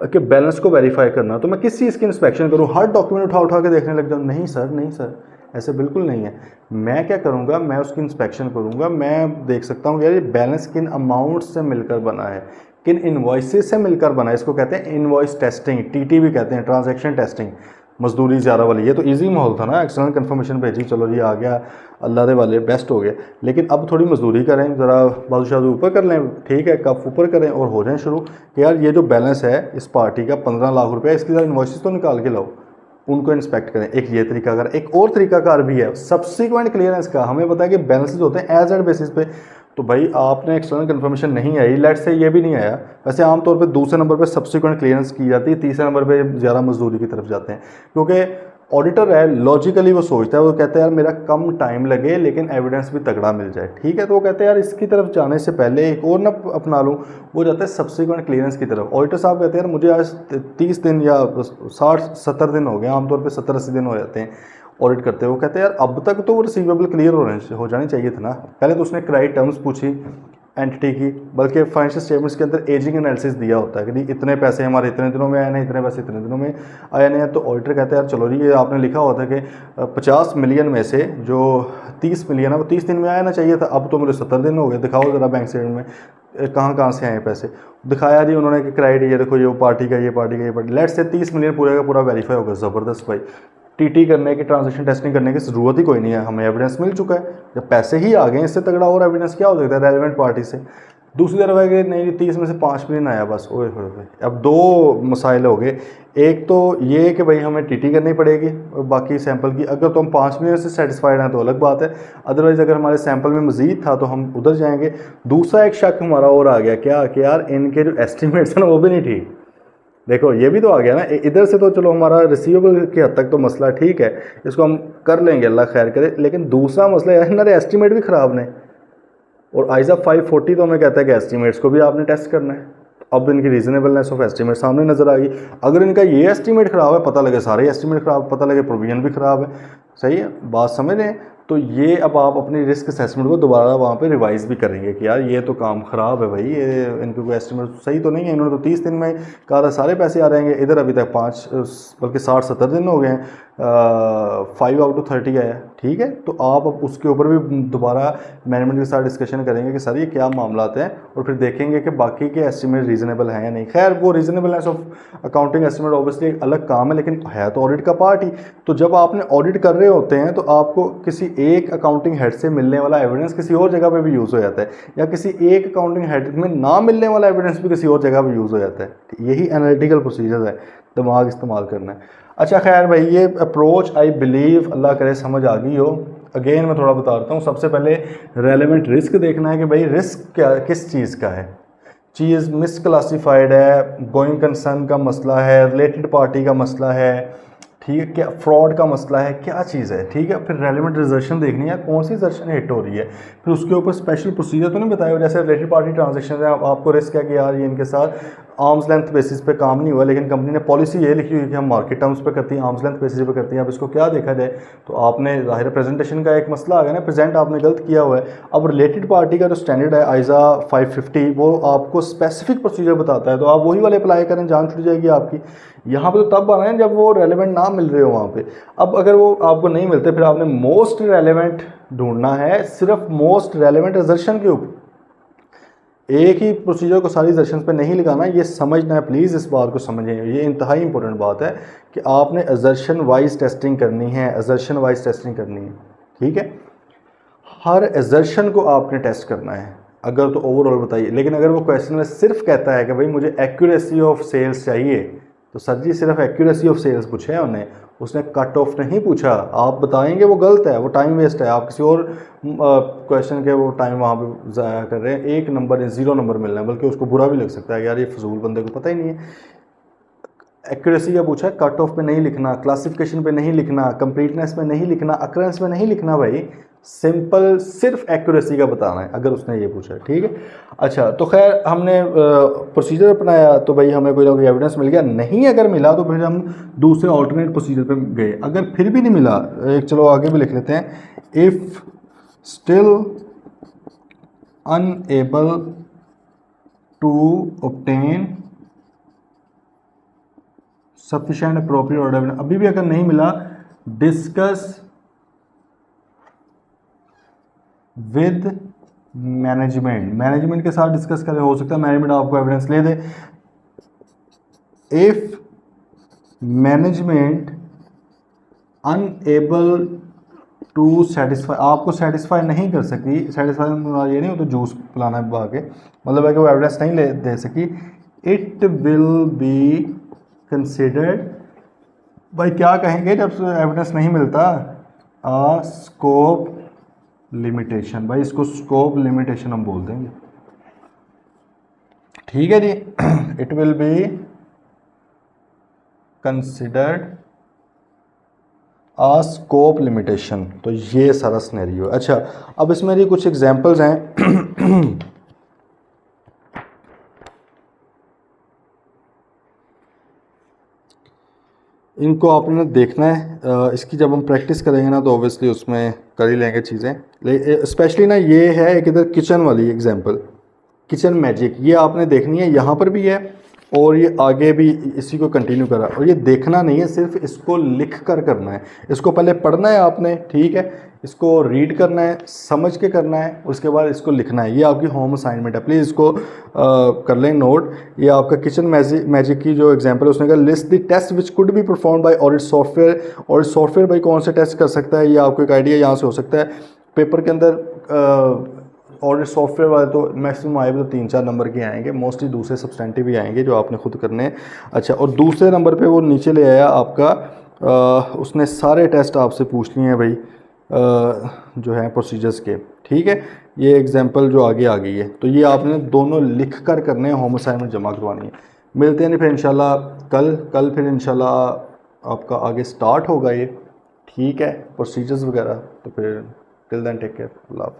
कि बैलेंस को वेरीफाई करना, तो मैं किस चीज़ की इंस्पेक्शन करूँ? हर डॉक्यूमेंट उठा उठा के देखने लग जाऊँ? नहीं सर, नहीं सर, ऐसे बिल्कुल नहीं है। मैं क्या करूँगा, मैं उसकी इंस्पेक्शन करूँगा। मैं देख सकता हूँ यार ये बैलेंस किन अमाउंट से मिलकर बना है, किन इन्वॉइसेस से मिलकर बना है। इसको कहते हैं इन्वॉइस टेस्टिंग, टीटी भी कहते हैं, ट्रांजैक्शन टेस्टिंग। मजदूरी ज़्यादा वाली, ये तो इजी माहौल था ना, एक्सटर्नल कंफर्मेशन भेजी, चलो जी आ गया, अल्लाह दे वाले बेस्ट हो गया। लेकिन अब थोड़ी मजदूरी करें, ज़रा बादशाह ऊपर कर लें, ठीक है, कफ ऊपर करें और हो जाएं शुरू कि यार ये जो बैलेंस है इस पार्टी का 15 लाख रुपया, इसकी ज़रा इन्वॉइसेस तो निकाल के लाओ, उनको इंस्पेक्ट करें। एक ये तरीकाकार, एक और तरीकाकार भी है सब्सिक्वेंट क्लियरेंस का। हमें पता है कि बैलेंसेज होते हैं एज एड बेसिस पे, तो भाई आपने एक्सटर्नल कंफर्मेशन नहीं आई, लेट से ये भी नहीं आया, वैसे आमतौर पे दूसरे नंबर पे सब्सिक्वेंट क्लियरेंस की जाती है, तीसरे नंबर पे ज़्यादा मजदूरी की तरफ जाते हैं। क्योंकि ऑडिटर है, लॉजिकली वो सोचता है, वो कहता है यार मेरा कम टाइम लगे लेकिन एविडेंस भी तगड़ा मिल जाए, ठीक है। तो वो कहते हैं यार इसकी तरफ जाने से पहले एक और ना अपना लूँ, वो जाता है सब्सिक्वेंट क्लियरेंस की तरफ। ऑडिटर साहब कहते हैं यार मुझे आज 30 दिन या 60-70 दिन हो गए, आमतौर पर 70-80 दिन हो जाते हैं ऑडिट करते हैं। वो कहते हैं यार अब तक तो वो रिसीवेबल क्लियर हो जानी चाहिए था ना। पहले तो उसने क्राई टर्म्स पूछी एंटिटी की, बल्कि फाइनेंशियल स्टेटमेंट्स के अंदर एजिंग एनालिसिस दिया होता है कि नहीं इतने पैसे हमारे इतने दिनों में आए नहीं, इतने पैसे इतने दिनों में आए नहीं। तो ऑडिटर कहते हैं यार चलो जी, ये आपने लिखा होता है कि 50 मिलियन में से जो 30 मिलियन है वो 30 दिन में आना चाहिए था, अब तो मुझे 70 दिन हो गए, दिखाओ ज़रा बैंक स्टेटमेंट में कहाँ से आए पैसे। दिखाया जी उन्होंने कि क्राइटेरिया देखो, ये पार्टी का, ये पार्टी का, ये पार्टी, लेट से 30 मिलियन पूरे का पूरा वेरीफाई होगा। ज़बरदस्त भाई, टीटी करने की, ट्रांजैक्शन टेस्टिंग करने की ज़रूरत ही कोई नहीं है, हमें एविडेंस मिल चुका है। जब पैसे ही आ गए, इससे तगड़ा और एविडेंस क्या हो सकता है रेलेवेंट पार्टी से। दूसरी तरफ है कि नहीं 30 में से 5 मिलियन आया बस, ओए होए। अब दो मसाइल हो गए, एक तो ये कि भाई हमें टीटी करनी पड़ेगी और बाकी सैंपल की, अगर तो हम 5 मिलियन से सेटिस्फाइड हैं तो अलग बात है, अदरवाइज़ अगर हमारे सैंपल में मजीद था तो हम उधर जाएंगे। दूसरा एक शक हमारा और आ गया, क्या कि यार इनके जो एस्टिमेट्स हैं ना वो भी नहीं ठीक। देखो ये भी तो आ गया ना, इधर से तो चलो हमारा रिसीवेबल की हद तक तो मसला ठीक है, इसको हम कर लेंगे, अल्लाह खैर करे। लेकिन दूसरा मसला यार हमारे एस्टिमेट भी ख़राब ने, और आइजा 540 तो हमें कहता है कि एस्टिमेट्स को भी आपने टेस्ट करना है। अब इनकी रीजनेबलनेस ऑफ एस्टिमेट सामने नज़र आ गई। अगर इनका ये एस्टिमेट ख़राब है, पता लगे सारे एस्टिमेट ख़राब, पता लगे प्रोविजन भी ख़राब है, सही है बात समझ रहे हैं। तो ये अब आप अपनी रिस्क असेसमेंट को दोबारा वहाँ पे रिवाइज़ भी करेंगे कि यार ये तो काम ख़राब है भाई, ये इनके कोई एस्टिमेट सही तो नहीं है। इन्होंने तो 30 दिन में कहा था सारे पैसे आ रहेंगे, इधर अभी तक 5 बल्कि 60-70 दिन हो गए हैं, 5 आउट ऑफ 30 आया, ठीक है। तो आप अब उसके ऊपर भी दोबारा मैनेजमेंट के साथ डिस्कशन करेंगे कि सर ये क्या मामलात हैं, और फिर देखेंगे कि बाकी के एस्टिमेट रीज़नेबल हैं या नहीं। खैर वो रीज़नेबलनेस ऑफ अकाउंटिंग एस्टिमेट ऑब्वियसली एक अलग काम है, लेकिन है तो ऑडिट का पार्ट ही। तो जब आपने ऑडिट कर रहे होते हैं तो आपको किसी एक अकाउंटिंग हेड से मिलने वाला एविडेंस किसी और जगह पे भी यूज़ हो जाता है, या किसी एक अकाउंटिंग हेड में ना मिलने वाला एविडेंस भी किसी और जगह पे यूज़ हो जाता है। यही एनालिटिकल प्रोसीजर है, दिमाग इस्तेमाल करना है। अच्छा खैर भाई, ये अप्रोच आई बिलीव अल्लाह करे समझ आ गई हो। अगेन मैं थोड़ा बताता हूँ। सबसे पहले रेलेवेंट रिस्क देखना है कि भाई रिस्क क्या, किस चीज़ का है, चीज़ मिसक्लासिफाइड है, गोइंग कंसर्न का मसला है, रिलेटेड पार्टी का मसला है, ठीक है, क्या फ्रॉड का मसला है, क्या चीज़ है, ठीक है। फिर रेलेवेंट रिजर्शन देखनी है, कौन सी रिजर्शन हिट हो रही है। फिर उसके ऊपर स्पेशल प्रोसीजर तो नहीं बताया, जैसे रिलेटेड पार्टी ट्रांजेक्शन है, आपको रिस्क है कि यार ये इनके साथ आर्म्स लेंथ बेसिस पे काम नहीं हुआ, लेकिन कंपनी ने पॉलिसी ये लिखी हुई कि हम मार्केट टर्म्स पे करती हैं, आर्म्स लेंथ बेसिस पे करती हैं। अब इसको क्या देखा जाए, तो आपने ज़ाहिर प्रेजेंटेशन का एक मसला आ गया ना, प्रेजेंट आपने गलत किया हुआ है। अब रिलेटेड पार्टी का जो स्टैंडर्ड है आइजा 550, वो आपको स्पेसिफिक प्रोसीजर बताता है, तो आप वही वाले अप्लाई करें, जान छुट जाएगी आपकी। यहाँ पे तो तब आना है जब वो रेलेवेंट ना मिल रहे हो वहाँ पे। अब अगर वो आपको नहीं मिलते, फिर आपने मोस्ट रेलेवेंट ढूंढना है, सिर्फ मोस्ट रेलेवेंट असर्शन के ऊपर। एक ही प्रोसीजर को सारी एजर्शन पे नहीं लगाना, ये समझना है, प्लीज़ इस बात को समझें, ये इंतहाई इंपॉर्टेंट बात है कि आपने एजर्शन वाइज टेस्टिंग करनी है, एजर्शन वाइज टेस्टिंग करनी है, ठीक है। हर एजर्शन को आपने टेस्ट करना है, अगर तो ओवरऑल बताइए। लेकिन अगर वो क्वेश्चन में सिर्फ कहता है कि भाई मुझे एक्यूरेसी ऑफ सेल्स चाहिए, तो सर जी सिर्फ एक्यूरेसी ऑफ सेल्स पूछे हैं उन्हें, उसने कट ऑफ नहीं पूछा। आप बताएंगे वो गलत है, वो टाइम वेस्ट है, आप किसी और क्वेश्चन के वो टाइम वहाँ पे ज़ाया कर रहे हैं, 1 नंबर या 0 नंबर मिलना है, बल्कि उसको बुरा भी लग सकता है यार ये फजूल बंदे को पता ही नहीं है। एक्यूरेसी का पूछा है, कट ऑफ पे नहीं लिखना, क्लासिफिकेशन पे नहीं लिखना, कंप्लीटनेस में नहीं लिखना, अकरेंस में नहीं लिखना भाई, सिंपल सिर्फ एक्यूरेसी का बताना है अगर उसने ये पूछा है, ठीक है। अच्छा, तो खैर हमने प्रोसीजर अपनाया, तो भाई हमें कोई ना कोई एविडेंस मिल गया, नहीं अगर मिला तो फिर हम दूसरे ऑल्टरनेट प्रोसीजर पे गए। अगर फिर भी नहीं मिला, एक चलो आगे भी लिख लेते हैं, if still unable to obtain sufficient appropriate order, अभी भी अगर नहीं मिला, डिस्कस विद मैनेजमेंट, मैनेजमेंट के साथ डिस्कस करें, हो सकता है मैनेजमेंट आपको एविडेंस ले दे। If management unable to satisfy, आपको सेटिस्फाई नहीं कर सकी, सेटिस्फाई ये नहीं हो तो जूस पिलाना है बाके, मतलब है कि वो एविडेंस नहीं ले दे सकी, इट विल बी कंसिडर्ड, भाई क्या कहेंगे जब एविडेंस नहीं मिलता, आ स्कोप लिमिटेशन, भाई इसको स्कोप लिमिटेशन हम बोल देंगे, ठीक है जी। It will be considered a scope limitation, तो ये सारा सिनेरियो है। अच्छा, अब इसमें जी कुछ एग्जांपल्स हैं इनको आपने देखना है, इसकी जब हम प्रैक्टिस करेंगे ना तो ऑब्वियसली उसमें कर ही लेंगे चीज़ें। स्पेशली ना ये है एक इधर किचन वाली एग्जांपल, किचन मैजिक, ये आपने देखनी है, यहाँ पर भी है और ये आगे भी इसी को कंटिन्यू करा, और ये देखना नहीं है, सिर्फ इसको लिख कर करना है। इसको पहले पढ़ना है आपने, ठीक है, इसको रीड करना है, समझ के करना है, उसके बाद इसको लिखना है। ये आपकी होम असाइनमेंट है, प्लीज़ इसको कर लें नोट। ये आपका किचन मैजिक की जो एग्जांपल है, उसने कहा list the test which could be perform by audit software, और सॉफ्टवेयर भाई कौन से टेस्ट कर सकता है, ये आपको एक आइडिया यहाँ से हो सकता है। पेपर के अंदर ऑडिट सॉफ्टवेयर वाले तो मैक्सिमम आए भी तो 3-4 नंबर के आएंगे, मोस्टली दूसरे सब्सटेंटिव ही आएंगे जो आपने खुद करने हैं। अच्छा, और दूसरे नंबर पे वो नीचे ले आया आपका, उसने सारे टेस्ट आपसे पूछ लिए हैं भाई, जो हैं प्रोसीजर्स के, ठीक है। ये एग्जांपल जो आगे आ गई है, तो ये आपने दोनों लिख कर करने हैं, होम असाइनमेंट जमा करवानी है। मिलते हैं नहीं फिर इंशाल्लाह कल फिर इंशाल्लाह आपका आगे स्टार्ट होगा ये, ठीक है, प्रोसीजर्स वगैरह। तो फिर टिल देन टेक केयर, अल्लाह हाफ़िज़।